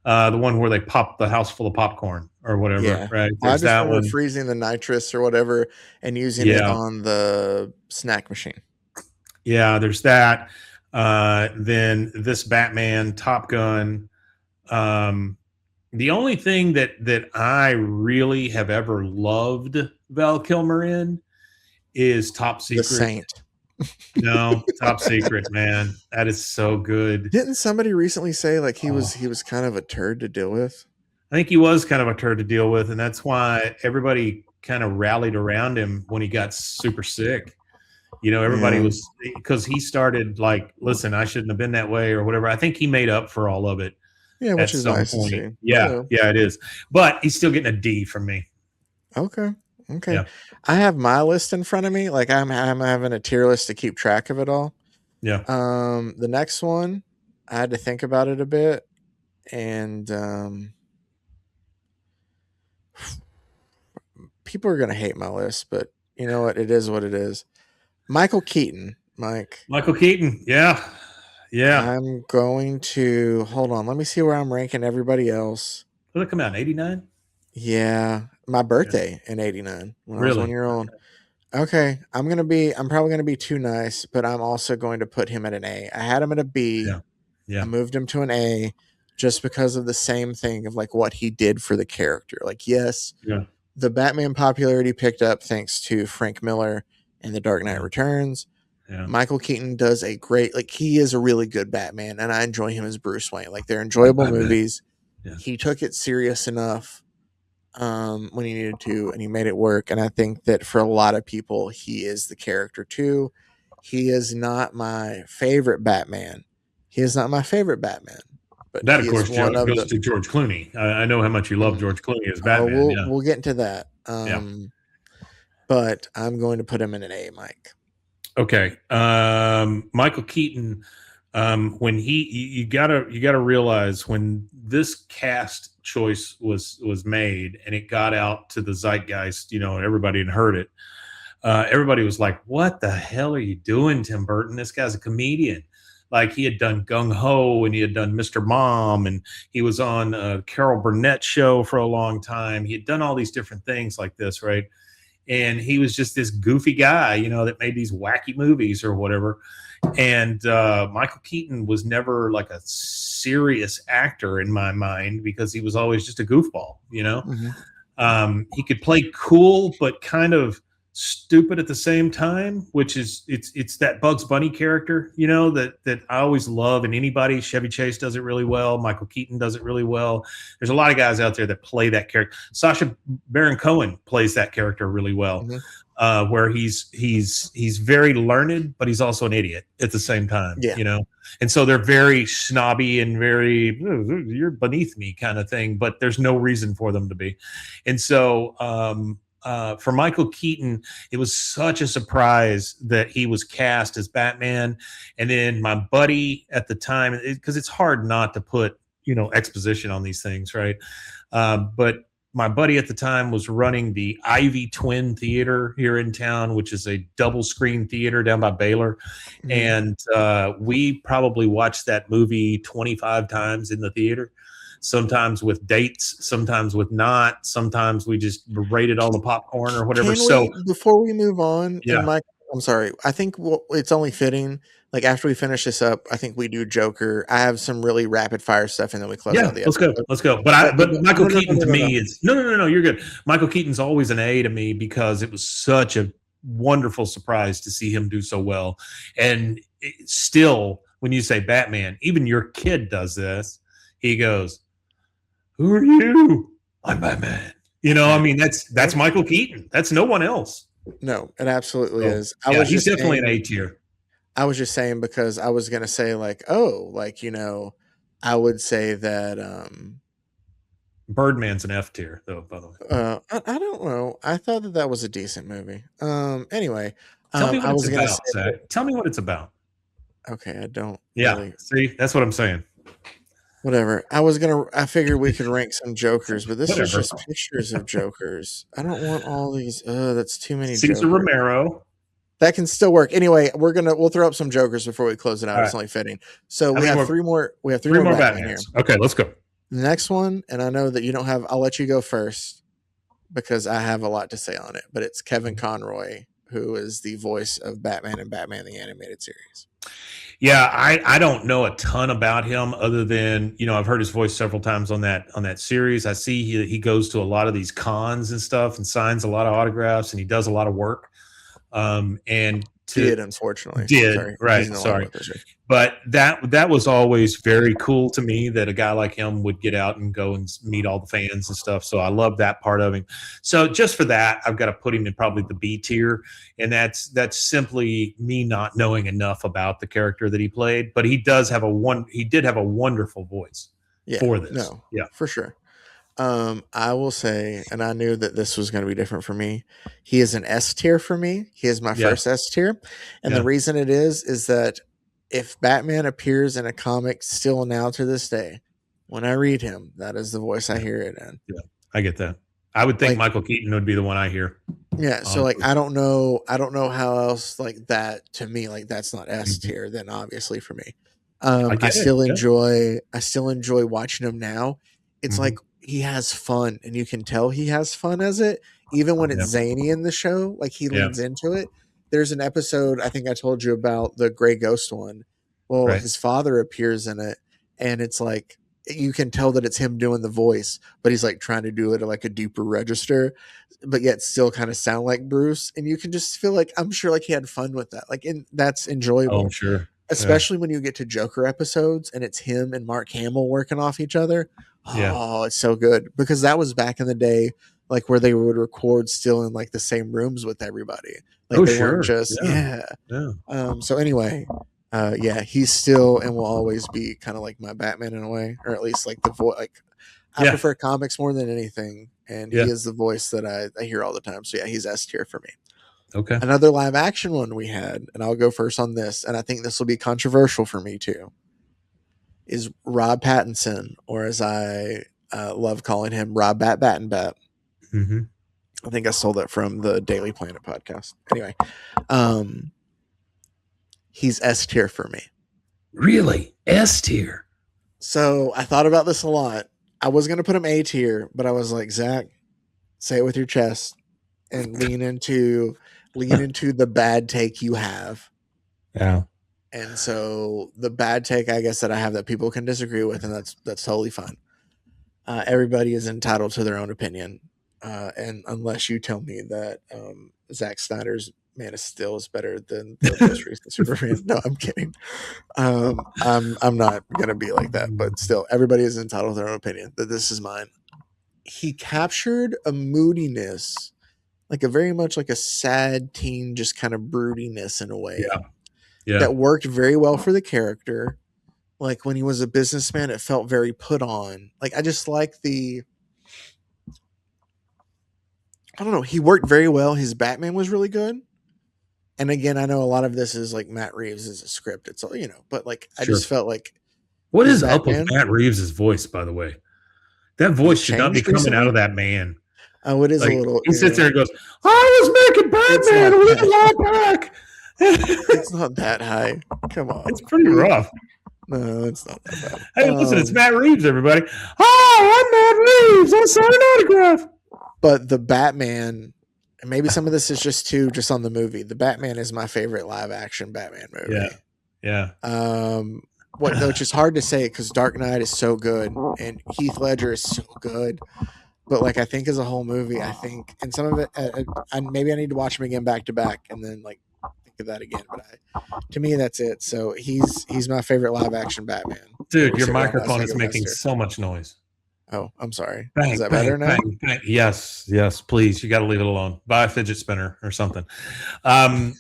The one where they pop the house full of popcorn or whatever, Yeah. right? I There's just that remember one. freezing the nitrous or whatever and using it Yeah. on the snack machine. Yeah, there's that. Then this Batman, Top Gun. The only thing that I really have ever loved Val Kilmer in is Top The Secret. Saint. No, Top Secret, man. That is so good. Didn't somebody recently say like he Oh. was kind of a turd to deal with? I think he was kind of a turd to deal with, and that's why everybody kind of rallied around him when he got super sick. Everybody Yeah. was, because he started like, listen, I shouldn't have been that way or whatever. I think he made up for all of it Yeah, at which is some nice to point. see. Yeah, it is. But he's still getting a D from me. Okay. Okay. Yeah. I have my list in front of me. Like I'm having a tier list to keep track of it all. Yeah. The next one, I had to think about it a bit, and people are gonna hate my list, but you know what? It is what it is. Michael Keaton, Mike. Michael Keaton. Yeah. Yeah. I'm going to hold on. Let me see where I'm ranking everybody else. Did it come out in 89? Yeah, my birthday in '89 when I was Really? 1 year old. Okay, I'm probably gonna be too nice, but I'm also going to put him at an A. I had him at a B. Yeah. Yeah. I moved him to an A just because of the same thing of like what he did for the character. Like, yes, Yeah. the Batman popularity picked up thanks to Frank Miller and The Dark Knight Yeah. Returns. Yeah. Michael Keaton does a great, like, he is a really good Batman, and I enjoy him as Bruce Wayne. Like, they're enjoyable I bet. movies. Yeah. He took it serious enough when he needed to, and he made it work. And I think that for a lot of people, he is the character too. He is not my favorite Batman. But That, of he course, is one of goes the. to George Clooney. I know how much you love George Clooney as Batman. We'll get into that. But I'm going to put him in an A, Mike. Okay. Michael Keaton, when you gotta realize when this cast choice was made and it got out to the zeitgeist, everybody had heard it. Everybody was like, what the hell are you doing, Tim Burton? This guy's a comedian. Like, he had done Gung Ho and he had done Mr. Mom and he was on Carol Burnett show for a long time. He had done all these different things like this, right? And he was just this goofy guy, that made these wacky movies or whatever. And Michael Keaton was never like a serious actor in my mind because he was always just a goofball, you know. He could play cool, but kind of stupid at the same time, which is it's that Bugs Bunny character, you know, that I always love. And anybody, Chevy Chase does it really well. Michael Keaton does it really well. There's a lot of guys out there that play that character. Sacha Baron Cohen plays that character really well, where he's very learned, but he's also an idiot at the same time, you know. And so they're very snobby and very you're beneath me kind of thing, but there's no reason for them to be. And so for Michael Keaton, it was such a surprise that he was cast as Batman. And then my buddy at the time, because it's hard not to put, you know, exposition on these things, right? But my buddy at the time was running the Ivy Twin Theater here in town, which is a double screen theater down by Baylor. And we probably watched that movie 25 times in the theater, sometimes with dates, sometimes with not. Sometimes we just rated all the popcorn or whatever. Before we move on, yeah. and Mike, I'm sorry, I think it's only fitting. Like after we finish this up, I think we do Joker. I have some really rapid fire stuff, and then we close out the episode. Let's go. But Michael Keaton to me is no. You're good. Michael Keaton's always an A to me because it was such a wonderful surprise to see him do so well. And still, when you say Batman, even your kid does this. He goes, "Who are you? I'm Batman." You know, I mean, that's Michael Keaton. That's no one else. No, it absolutely is. He's definitely an A tier. I was just saying because I was going to say like, you know, I would say that Birdman's an F tier though, by the way. I don't know. I thought that was a decent movie. Anyway, tell me what it's about, Zach. Tell me what it's about. Okay, I don't. Yeah, really... see, that's what I'm saying. Whatever. I figured we could rank some Jokers, but this is just pictures of Jokers. I don't want all these. That's too many. Cesar Romero. That can still work. Anyway, we'll throw up some Jokers before we close it out. It's only fitting. So we have three more. We have three more Batman here. Okay, let's go. The next one, and I know that you don't have. I'll let you go first because I have a lot to say on it. But it's Kevin Conroy, who is the voice of Batman and Batman the Animated Series. Yeah, I don't know a ton about him other than, you know, I've heard his voice several times on that series. I see he goes to a lot of these cons and stuff and signs a lot of autographs and he does a lot of work. Unfortunately. Sorry. But that was always very cool to me that a guy like him would get out and go and meet all the fans and stuff. So I love that part of him. So just for that, I've got to put him in probably the B tier. And that's simply me not knowing enough about the character that he played. But he did have a wonderful voice for this. No, yeah, for sure. I will say, and I knew that this was going to be different for me. He is an S tier for me. He is my first S tier. And the reason it is that if Batman appears in a comic still now to this day, when I read him, that is the voice I hear it in. Yeah, I get that. I would think Michael Keaton would be the one I hear. Yeah. So I don't know how else like that to me, like that's not S tier then obviously for me. I still enjoy watching him now. It's like, he has fun and you can tell he has fun as it, even when it's zany in the show, like he leans into it. There's an episode I think I told you about, the Gray Ghost one. Well, his father appears in it and it's like, you can tell that it's him doing the voice, but he's like trying to do it at like a deeper register, but yet still kind of sound like Bruce. And you can just feel like, I'm sure like he had fun with that. Like, that's enjoyable. Oh, I'm sure. Especially when you get to Joker episodes and it's him and Mark Hamill working off each other. Oh, it's so good because that was back in the day, like where they would record still in like the same rooms with everybody. Like they weren't just so anyway, he's still and will always be kind of like my Batman in a way, or at least like the voice. Like I prefer comics more than anything, and he is the voice that I hear all the time. So yeah, he's S tier for me. Okay. Another live action one we had, and I'll go first on this, and I think this will be controversial for me too, is Rob Pattinson, or as I love calling him, Rob Bat. I think I stole that from the Daily Planet podcast. Anyway, he's S tier for me. Really? S tier? So I thought about this a lot. I was going to put him A tier, but I was like, Zach, say it with your chest and lean into the bad take you have. Yeah. And so the bad take, I guess, that I have that people can disagree with, and that's totally fine. Everybody is entitled to their own opinion, and unless you tell me that Zack Snyder's Man of Steel is better than the most recent Superman, no, I'm kidding. I'm not gonna be like that, but still, everybody is entitled to their own opinion. That this is mine. He captured a moodiness, like a very much like a sad teen, just kind of broodiness in a way. Yeah. That worked very well for the character. Like when he was a businessman, it felt very put on. Like I just like I don't know. He worked very well. His Batman was really good. And again, I know a lot of this is like Matt Reeves is a script. It's all, but like I just felt like what is up with Matt Reeves' voice, by the way? That voice should not be coming out of that man. Oh, it is a little. He sits there and goes, "I was making Batman a while back." It's not that high. Come on, it's pretty rough. No, it's not that bad. Hey, listen, it's Matt Reeves, everybody. Oh, I'm Matt Reeves. I signed an autograph. But the Batman, and maybe some of this is just on the movie. The Batman is my favorite live action Batman movie. Yeah. Which is hard to say because Dark Knight is so good and Heath Ledger is so good. But like I think as a whole movie, I think, and some of it, maybe I need to watch them again back to back and then like think of that again. But to me, that's it. So he's my favorite live action Batman. Dude, your microphone is making so much noise. Oh, I'm sorry. Bang, is that better now? Bang. Yes, please. You got to leave it alone. Buy a fidget spinner or something. Robert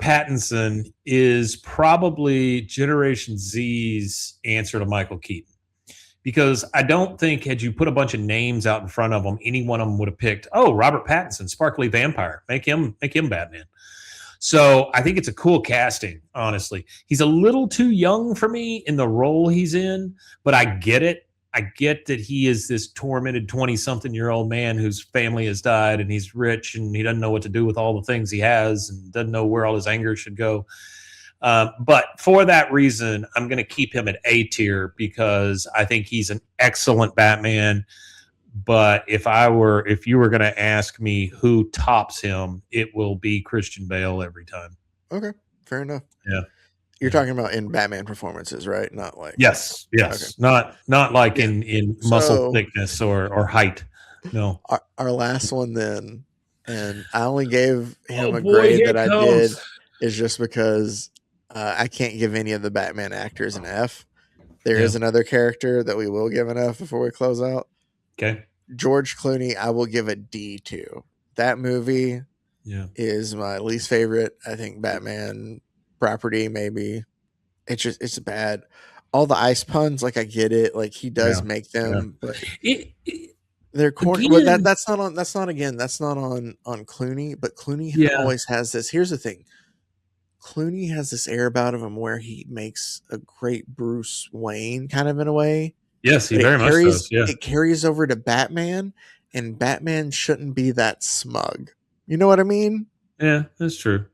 Pattinson is probably Generation Z's answer to Michael Keaton. Because I don't think had you put a bunch of names out in front of them, any one of them would have picked, Robert Pattinson, sparkly vampire. Make him Batman. So I think it's a cool casting, honestly. He's a little too young for me in the role he's in, but I get it. I get that he is this tormented 20-something-year-old man whose family has died and he's rich and he doesn't know what to do with all the things he has and doesn't know where all his anger should go. But for that reason, I'm going to keep him at A tier because I think he's an excellent Batman. But if you were going to ask me who tops him, it will be Christian Bale every time. Okay, fair enough. Yeah. You're talking about in Batman performances, right? Not like yes, okay. Not like in muscle thickness or height. No. Our last one then, and I only gave him a grade that I did is just because I can't give any of the Batman actors an F. There is another character that we will give an F before we close out. Okay. George Clooney, I will give a D to. That movie is my least favorite, I think, Batman property, maybe. It's bad. All the ice puns, like I get it. Like he does make them, but they're corny. But that's not on Clooney, but Clooney always has this. Here's the thing. Clooney has this air about him where he makes a great Bruce Wayne kind of in a way. Yes, he very much does. Yeah. It carries over to Batman, and Batman shouldn't be that smug. You know what I mean? Yeah, that's true.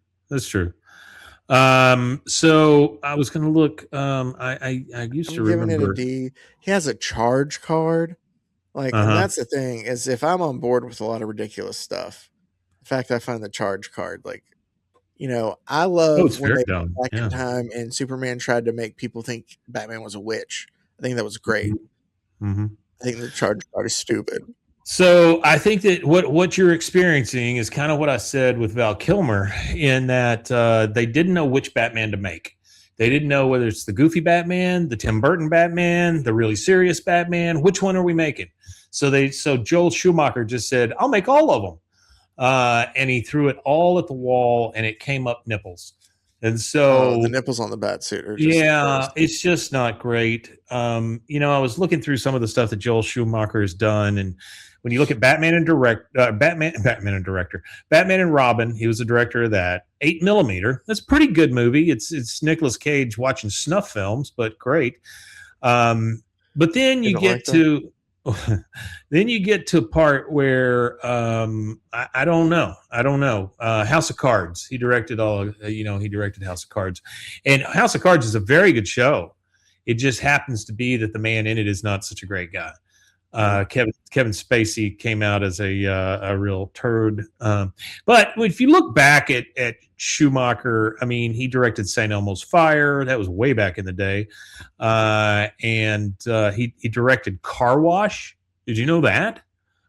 So I was going to look. I used to remember. Giving it a D. He has a charge card. Like, and that's the thing is, if I'm on board with a lot of ridiculous stuff, in fact, I find the charge card like. I love when they went back in time and Superman tried to make people think Batman was a witch. I think that was great. Mm-hmm. I think the charge card is stupid. So I think that what you're experiencing is kind of what I said with Val Kilmer in that they didn't know which Batman to make. They didn't know whether it's the goofy Batman, the Tim Burton Batman, the really serious Batman. Which one are we making? So Joel Schumacher just said, I'll make all of them. And he threw it all at the wall and it came up nipples. And so the nipples on the bat suit are just it's just not great. I was looking through some of the stuff that Joel Schumacher has done. And when you look at Batman and Robin, he was the director of that. 8mm, that's a pretty good movie. It's Nicolas Cage watching snuff films, but great. But then you get to a part where I don't know. House of Cards. He directed House of Cards, and House of Cards is a very good show. It just happens to be that the man in it is not such a great guy. Kevin Spacey came out as a real turd. But if you look back at Schumacher, I mean, he directed St. Elmo's Fire. That was way back in the day. And he directed Car Wash. Did you know that?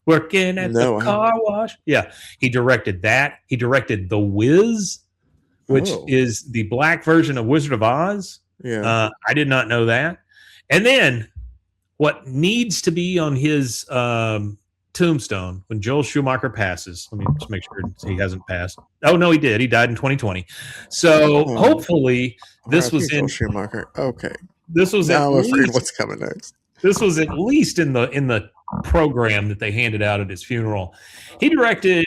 Working at the car wash. Yeah, he directed that. He directed The Wiz, which is the black version of Wizard of Oz. Yeah. I did not know that. And then what needs to be on his tombstone when Joel Schumacher passes, let me just make sure he hasn't passed. Oh, no, he did. He died in 2020. So hopefully this was in Schumacher. Okay. This was now I'm afraid what's coming next. This was at least in the program that they handed out at his funeral. He directed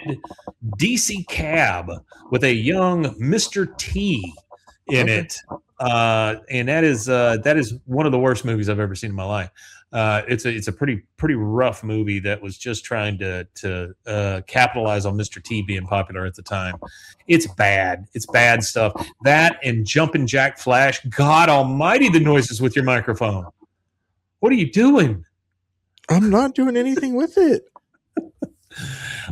DC Cab with a young Mr. T in it, and that is one of the worst movies I've ever seen in my life. It's a pretty rough movie that was just trying to capitalize on Mr. T being popular at the time. It's bad. It's bad stuff. That and Jumpin' Jack Flash. God Almighty, the noises with your microphone. What are you doing? I'm not doing anything with it.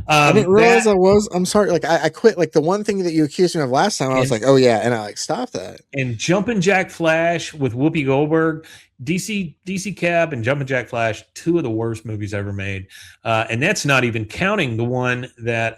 I didn't realize I was. I'm sorry. Like I quit. Like the one thing that you accused me of last time, I was like, oh yeah, and I like stopped that. And Jumpin' Jack Flash with Whoopi Goldberg, DC Cab and Jumpin' Jack Flash, two of the worst movies ever made. And that's not even counting the one that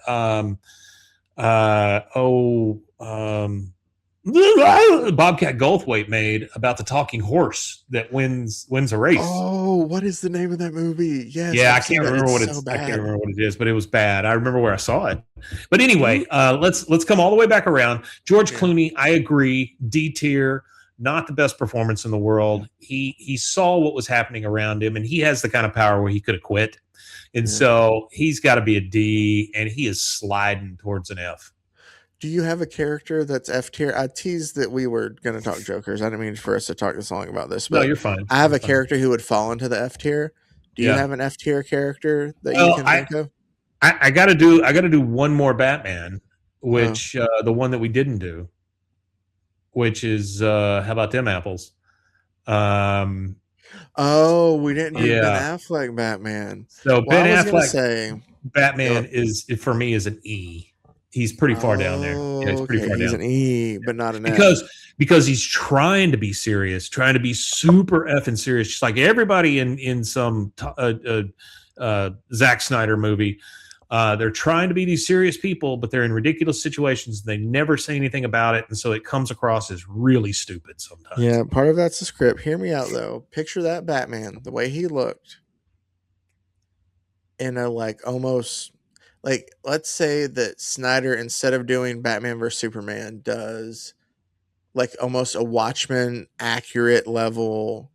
Bobcat Goldthwait made about the talking horse that wins a race. Oh, what is the name of that movie? Yes, yeah, I can't remember what it's. I can't remember what it is, but it was bad. I remember where I saw it. But anyway, let's come all the way back around. George Clooney, I agree, D tier, not the best performance in the world. He saw what was happening around him, and he has the kind of power where he could have quit, and so he's got to be a D, and he is sliding towards an F. Do you have a character that's F tier? I teased that we were going to talk Jokers. I didn't mean for us to talk this long about this. But no, you're fine. I have a character who would fall into the F tier. Do you have an F tier character that you can think of? I gotta do one more Batman, which the one that we didn't do, which is how about them apples? We didn't do Ben Affleck Batman. So Ben Affleck Batman is for me is an E. He's pretty far down there. Yeah, he's pretty far down. He's an E, but not an F. Because he's trying to be serious, trying to be super effing serious, just like everybody in some Zack Snyder movie. They're trying to be these serious people, but they're in ridiculous situations. They never say anything about it, and so it comes across as really stupid sometimes. Yeah, part of that's the script. Hear me out, though. Picture that Batman, the way he looked, in a almost... Like, let's say that Snyder, instead of doing Batman vs. Superman, does almost a Watchmen accurate level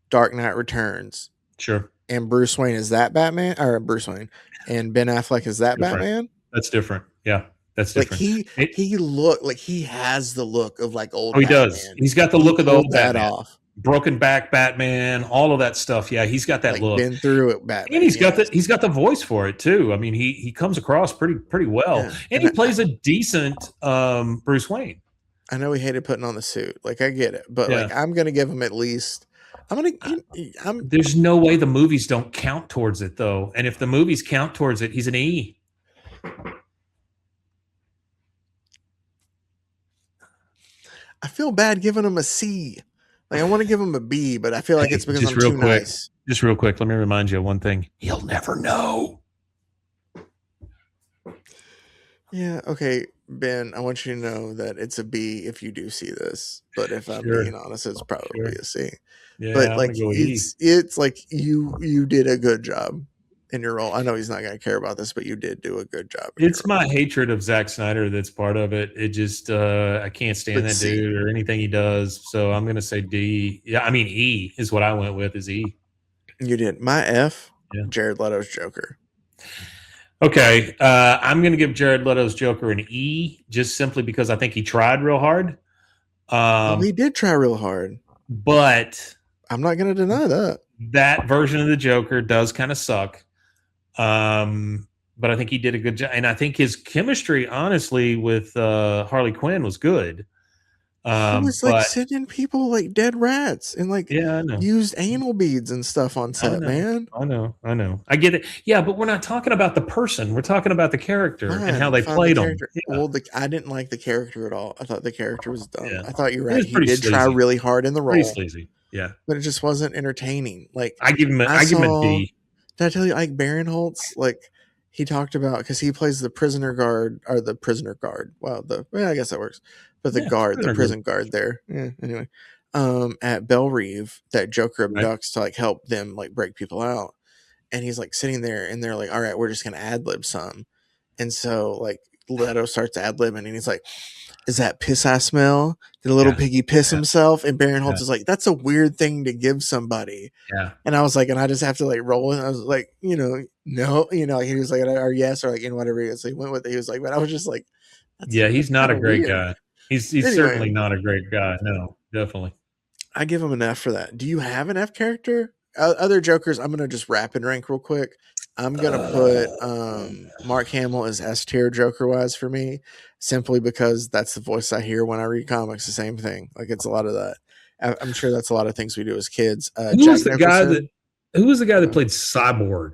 Dark Knight Returns. Sure. And Bruce Wayne is that Batman, or Bruce Wayne, and Ben Affleck is that Batman. That's different. Yeah, that's different. He look like he has the look of old. Oh, he Batman. does. He's got the look of the old Batman. Off. Broken back Batman, all of that stuff. Yeah, he's got that look. Been through it, Batman. And he's got the voice for it too. I mean, he comes across pretty well, and he plays a decent Bruce Wayne. I know he hated putting on the suit. I get it, but I'm gonna give him at least. There's no way the movies don't count towards it though, and if the movies count towards it, he's an E. I feel bad giving him a C. I want to give him a B, but I feel like it's because I'm too nice. Just real quick, let me remind you of one thing. He'll never know. Yeah, okay, Ben, I want you to know that it's a B if you do see this. But if I'm being honest, it's probably a C. Yeah, but it's like you did a good job in your role. I know he's not going to care about this, but you did do a good job. It's my hatred of Zack Snyder that's part of it. It just I can't stand that dude or anything he does. So I'm going to say D. Yeah, I mean E is what I went with is E. You did. My F, Jared Leto's Joker. Okay, I'm going to give Jared Leto's Joker an E just simply because I think he tried real hard. He did try real hard. But I'm not going to deny that. That version of the Joker does kind of suck. But I think he did a good job, and I think his chemistry, honestly, with Harley Quinn was good. He was like But sending people like dead rats and like yeah, I know. used anal beads and stuff on I set, know. man. I know. I get it. Yeah, but we're not talking about the person. We're talking about the character and how Fine, they fine. The played them. character. Yeah, Well, I didn't like the character at all. I thought the character was dumb. yeah. I thought you're It right. was He pretty did try sleazy. really hard in the Pretty role, sleazy. Yeah. but it just wasn't entertaining. Like I I give him a saw. D. Did I tell you Ike Barinholtz? Like he talked about because he plays the prisoner guard or the prisoner guard. Well, I guess that works. But the Yeah, guard, the prisoner good. prison guard there. Yeah. Anyway, at Belle Reve, that Joker Right. abducts to like help them like break people out, and he's like sitting there, and they're like, "All right, we're just gonna ad lib some," and so like Leto starts ad libbing, and he's like, "Is that piss I smell? Did a little Yeah. piggy piss Yeah. himself?" And Barinholtz Yeah. is like, "That's a weird thing to give somebody." Yeah. And I was like, and I just have to like roll it. I was like, no, like he was like, or yes, or like in whatever he is. So he went with it. He was like, but I was just like, Yeah, he's not kind a of great weird. guy. He's Anyway, certainly not a great guy. No, definitely. I give him an F for that. Do you have an F character? Other Jokers, I'm gonna just rapid rank real quick. I'm gonna put Mark Hamill as S tier Joker wise for me, simply because that's the voice I hear when I read comics. The same thing. Like it's a lot of that. I'm sure that's a lot of things we do as kids. Who Jack was the guy that Nicholson. who was the guy that played Cyborg?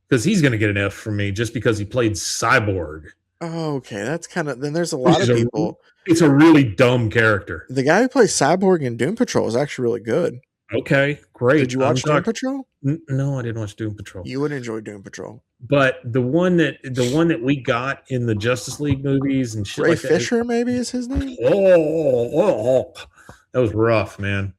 Because he's going to get an F from me just because he played Cyborg. Oh, okay, that's kind of then. There's a Which lot is of people. it's a really dumb character. The guy who plays Cyborg in Doom Patrol is actually really good. Okay, great. Did you watch Doom Patrol? No, I didn't watch Doom Patrol. You would enjoy Doom Patrol. But the one that we got in the Justice League movies and shit Ray like that. Fisher, maybe is his name. That was rough, man.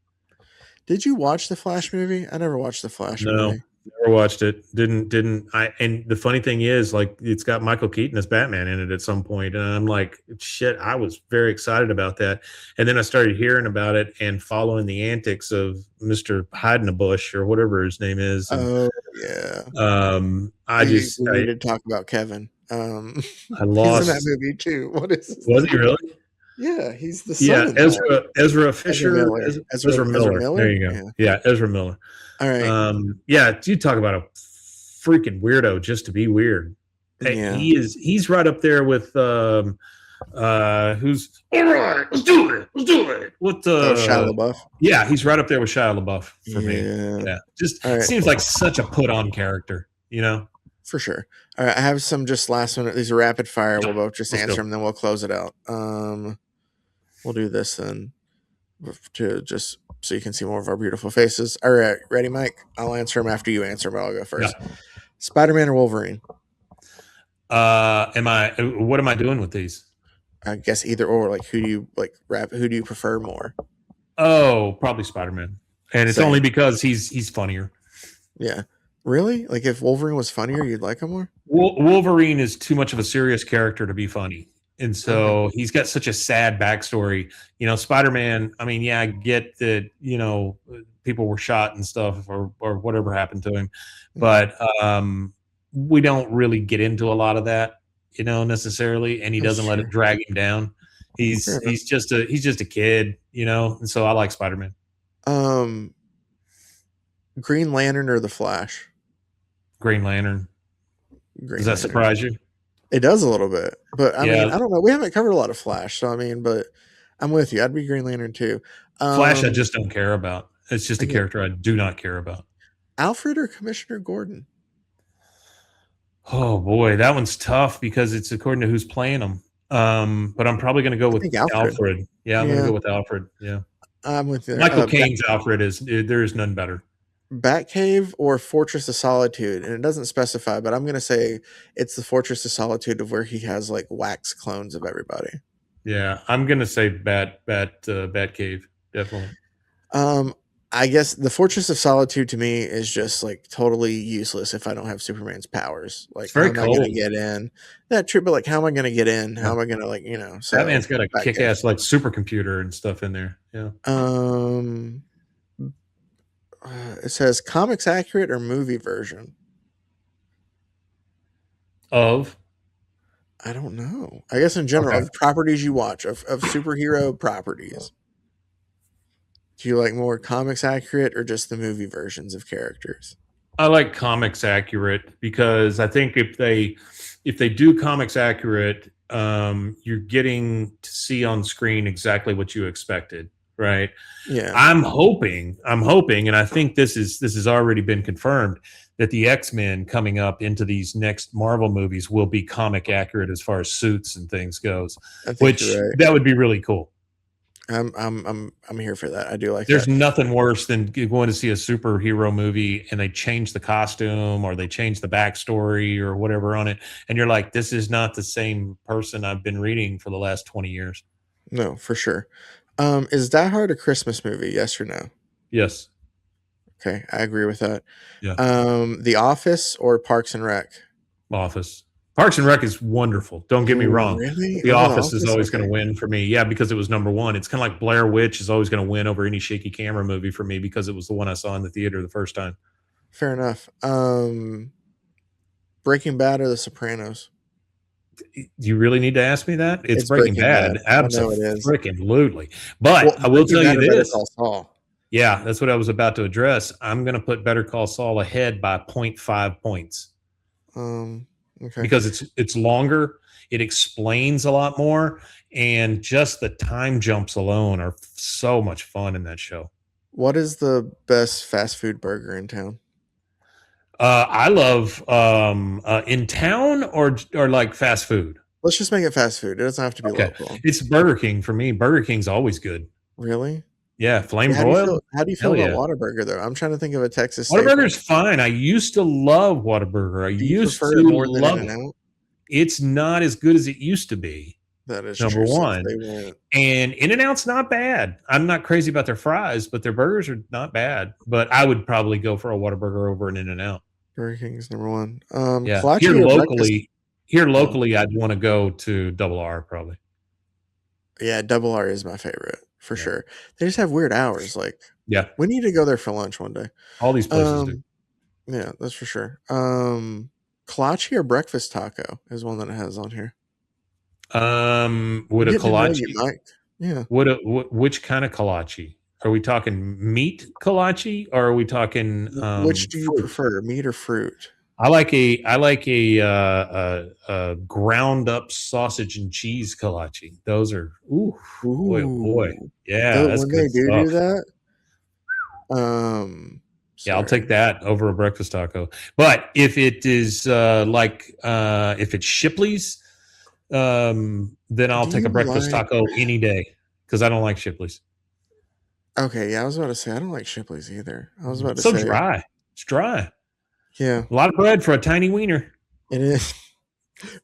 Did you watch the Flash movie? I never watched the Flash movie. Never watched it. Didn't I? And the funny thing is, like, it's got Michael Keaton as Batman in it at some point, and I'm like, shit. I was very excited about that, and then I started hearing about it and following the antics of Mr. Hide-in-a-Bush or whatever his name is. And, Oh yeah. We need to talk about Kevin. I He's lost in that movie too. What is his Was name? he really? Yeah, he's the son. Yeah, Ezra Fisher. Ezra Miller. There you go. Yeah, Ezra Miller. All right. Yeah, you talk about a freaking weirdo just to be weird. Yeah. He's right up there with who's all right, let's do it. What Shia LaBeouf. Yeah, he's right up there with Shia LaBeouf for me. Yeah. Just seems like such a put on character, For sure. All right, I have some just last minute. These are rapid fire. We'll both just answer them, then we'll close it out. We'll do this then, to just so you can see more of our beautiful faces. All right, ready, Mike? I'll answer them after you answer them. I'll go first. Yeah. Spider-Man or Wolverine? What am I doing with these? I guess either or. Like, who do you prefer more? Oh, probably Spider-Man, and it's only because he's funnier. Yeah. Really? Like, if Wolverine was funnier, you'd like him more? Wolverine is too much of a serious character to be funny. And so he's got such a sad backstory. Spider-Man, I mean, yeah, I get that, people were shot and stuff or whatever happened to him. But we don't really get into a lot of that, necessarily. And he doesn't let it drag him down. He's just a kid, and so I like Spider-Man. Green Lantern or the Flash? Green Lantern. Does that surprise you? It does a little bit, but I mean, I don't know. We haven't covered a lot of Flash, so I mean, but I'm with you. I'd be Green Lantern too. Flash, I just don't care about. It's just a character I do not care about. Alfred or Commissioner Gordon? Oh boy, that one's tough because it's according to who's playing them. But I'm probably going to go with Alfred. Yeah, I'm going to go with Alfred. Yeah, I'm with you. Michael Caine's Alfred there is none better. Batcave or Fortress of Solitude, and it doesn't specify, but I'm going to say it's the Fortress of Solitude of where he has like wax clones of everybody. Yeah, I'm going to say Batcave, definitely. I guess the Fortress of Solitude to me is just like totally useless if I don't have Superman's powers. Like, how am I going to get in? That's true, but like, how am I going to get in? How am I going to So Batman's got a kick-ass like supercomputer and stuff in there. Yeah. It says comics accurate or movie version of. I don't know. I guess in general of properties you watch of superhero properties. Do you like more comics accurate or just the movie versions of characters? I like comics accurate because I think if they do comics accurate, you're getting to see on screen exactly what you expected, right? Yeah, I'm hoping, and I think this has already been confirmed that the X-Men coming up into these next Marvel movies will be comic accurate as far as suits and things goes, I think which you're right. that would be really cool. I'm here for that. I do like There's that. nothing worse than going to see a superhero movie and they change the costume or they change the backstory or whatever on it, and you're like, this is not the same person I've been reading for the last 20 years. No, for sure. Is Die Hard a Christmas movie? Yes or no? Yes. Okay, I agree with that. Yeah. The Office or Parks and Rec? Office. Parks and Rec is wonderful. Don't get me Ooh, wrong. really? The Over The Office is Office? always going Okay, to win for me. Yeah, because it was number one. It's kind of like Blair Witch is always going to win over any shaky camera movie for me because it was the one I saw in the theater the first time. fair enough. Breaking Bad or The Sopranos? You really need to ask me that? It's It's Breaking Breaking Bad. Bad. I know it is. Absolutely. But Well, I will Breaking tell Bad you or Better this. Call Saul? Yeah, that's what I was about to address. I'm going to put Better Call Saul ahead by 0.5 points Um, okay. because it's longer, it explains a lot more, and just the time jumps alone are so much fun in that show. What is the best fast food burger in town? I love in town or like fast food. Let's just make it fast food. It doesn't have to be Okay, local. it's Burger King for me. Burger King's always good. Really? Yeah, flame How do you broiled. feel? How do you feel Hell about yeah. Whataburger though? I'm trying to think of a Texas staple. Whataburger's fine. I used to love Whataburger. I Do you used prefer to it more than In love and it. Out? It's not as good as it used to be. That is Number true. Since one, they went, and In-N-Out's not bad. I'm not crazy about their fries, but their burgers are not bad. But I would probably go for a Whataburger over an In-N-Out. Burger King's number one. Yeah, Kolache or breakfast? here Oh, locally, I'd want to go to Double R probably. yeah, Double R is my favorite for Yeah, sure. They just have weird hours. Like yeah. we need to go there for lunch one day. All these places do. Um, yeah, that's for sure. Kolache or breakfast taco is one that it has on here. Would I'm a getting to know you, kolache? Mike. Yeah. Which kind of kolache? Are we talking meat kolache or are we talking Which do you fruit? prefer, meat or fruit? I like ground up sausage and cheese kolache. Those are boy oh boy. Ooh, Yeah, that's when they good do stuff. that, um, Yeah, I'll take sorry. that over a breakfast taco. But if it is if it's Shipley's, then I'll Do take a you breakfast like? taco any day because I don't like Shipley's. Okay, yeah, I was about to say I don't like Shipley's either. I was about to So say, dry. It's dry. yeah, A lot of bread for a tiny wiener. it is.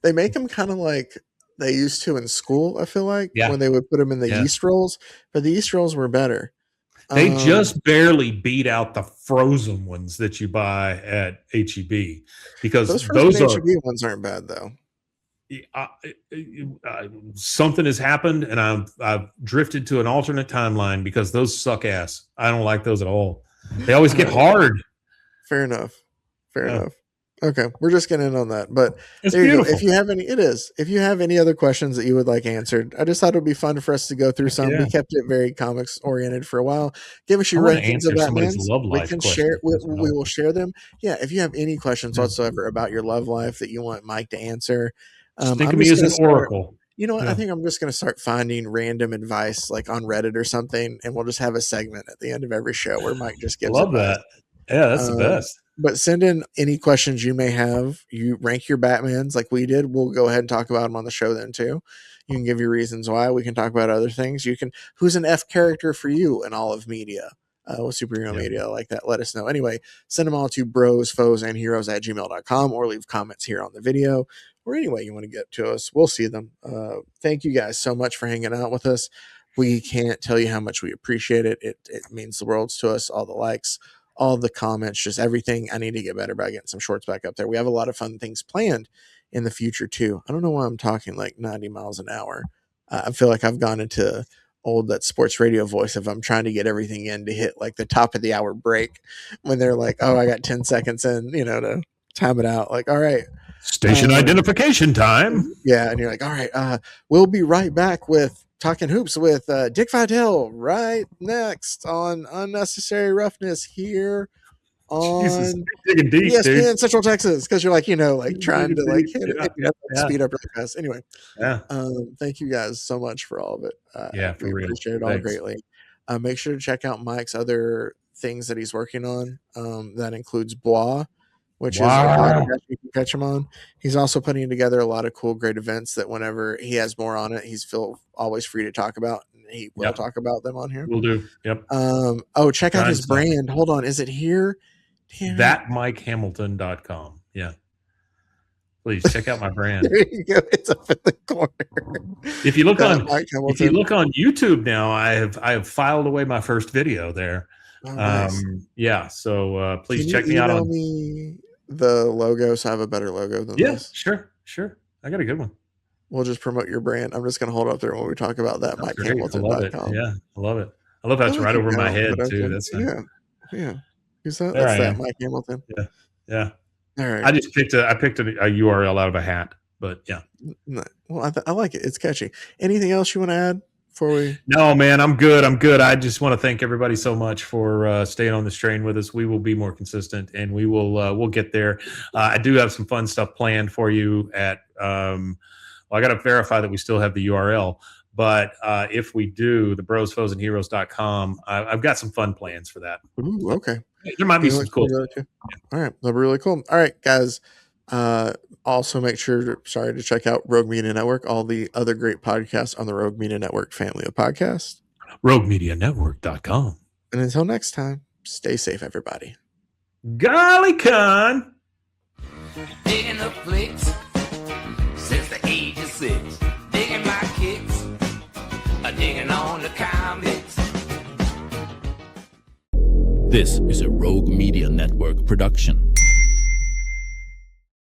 They make them kind of like they used to in school. I feel like Yeah, when they would put them in the yeah. yeast rolls, but the yeast rolls were better. They Um, just barely beat out the frozen ones that you buy at HEB because those frozen those are HEB ones aren't bad though. uh, something has happened and I've drifted to an alternate timeline because those suck ass. I don't like those at all. They always get hard. Fair enough. Fair Yeah. enough. Okay, we're just getting in on that. But It's there you go. beautiful. If you have any, it is. If you have any other questions that you would like answered, I just thought it would be fun for us to go through Heck some. yeah. We kept it very comics oriented for a while. Give us I your want to rankings of answer somebody's Batman's. love We life can share. question. That's what I We want. will share them. Yeah. If you have any questions Yeah. whatsoever about your love life that you want Mike to answer, Just think I'm of me just as gonna an start. oracle. You know what? I Yeah. think I'm just gonna start finding random advice like on Reddit or something, and we'll just have a segment at the end of every show where Mike just I gives love advice. that. Yeah, that's the Um, best. but send in any questions you may have. You rank your Batmans like we did. We'll go ahead and talk about them on the show then too. You can give your reasons why. We can talk about other things. You can. Who's an F character for you in all of media? What superhero Yeah. media like that? Let us know. Anyway, send them all to bros, foes, and heroes at gmail.com or leave comments here on the video or any way you want to get to us. We'll see them. Thank you guys so much for hanging out with us. We can't tell you how much we appreciate it. It means the world to us. All the likes, all the comments, just everything. I need to get better about getting some shorts back up there. We have a lot of fun things planned in the future too. I don't know why I'm talking like 90 miles an hour. I feel like I've gone into that sports radio voice of I'm trying to get everything in to hit like the top of the hour break when they're like, oh, I got 10 seconds in, to time it out. Like, all right. Station identification time. Yeah. And you're like, all right, we'll be right back with Talking Hoops with Dick Vitale right next on Unnecessary Roughness here Jesus, on digging deep, ESPN dude. Central Texas because you're like, like trying to like hit Yeah. it, speed up really fast. Anyway, Yeah. thank you guys so much for all of it. Yeah, for We real. appreciate it all Thanks. greatly. Make sure to check out Mike's other things that he's working on. That includes Bois, which is a podcast you can catch him on. He's also putting together a lot of cool, great events that whenever he has more on it, he's always free to talk about. And he will talk about them on here. We'll do. Yep. Check out his brand. Hold on. Is it here? Damn ThatMikeHamilton.com. Yeah. Please check out my brand. There you go. It's up in the corner. If you look on YouTube now, I have filed away my first video there. Oh, nice. Yeah. So please Can check you me out email on me the logo so I have a better logo than this. Sure. I got a good one. We'll just promote your brand. I'm just going to hold up there when we talk about that. MikeHamilton.com. Yeah, I love it. I love how it's right over my head too. That's nice. Yeah. Who's that? There That's that Mike Hamilton. Yeah. All right. I just picked a URL out of a hat, but yeah. Well, I like it. It's catchy. Anything else you want to add before we? No, man, I'm good. I just want to thank everybody so much for staying on this train with us. We will be more consistent, and we'll get there. I do have some fun stuff planned for you at. I got to verify that we still have the URL, but if we do, the brosfoesandheroes.com, I've got some fun plans for that. Ooh, okay. There might be some cool. All right, that'll be really cool. All right, guys. Also, make sure to check out Rogue Media Network, all the other great podcasts on the Rogue Media Network family of podcasts. RogueMediaNetwork.com. And until next time, stay safe, everybody. Golly con. Digging up flicks since the age of 6. Digging my kicks, digging on the comics. This is a Rogue Media Network production.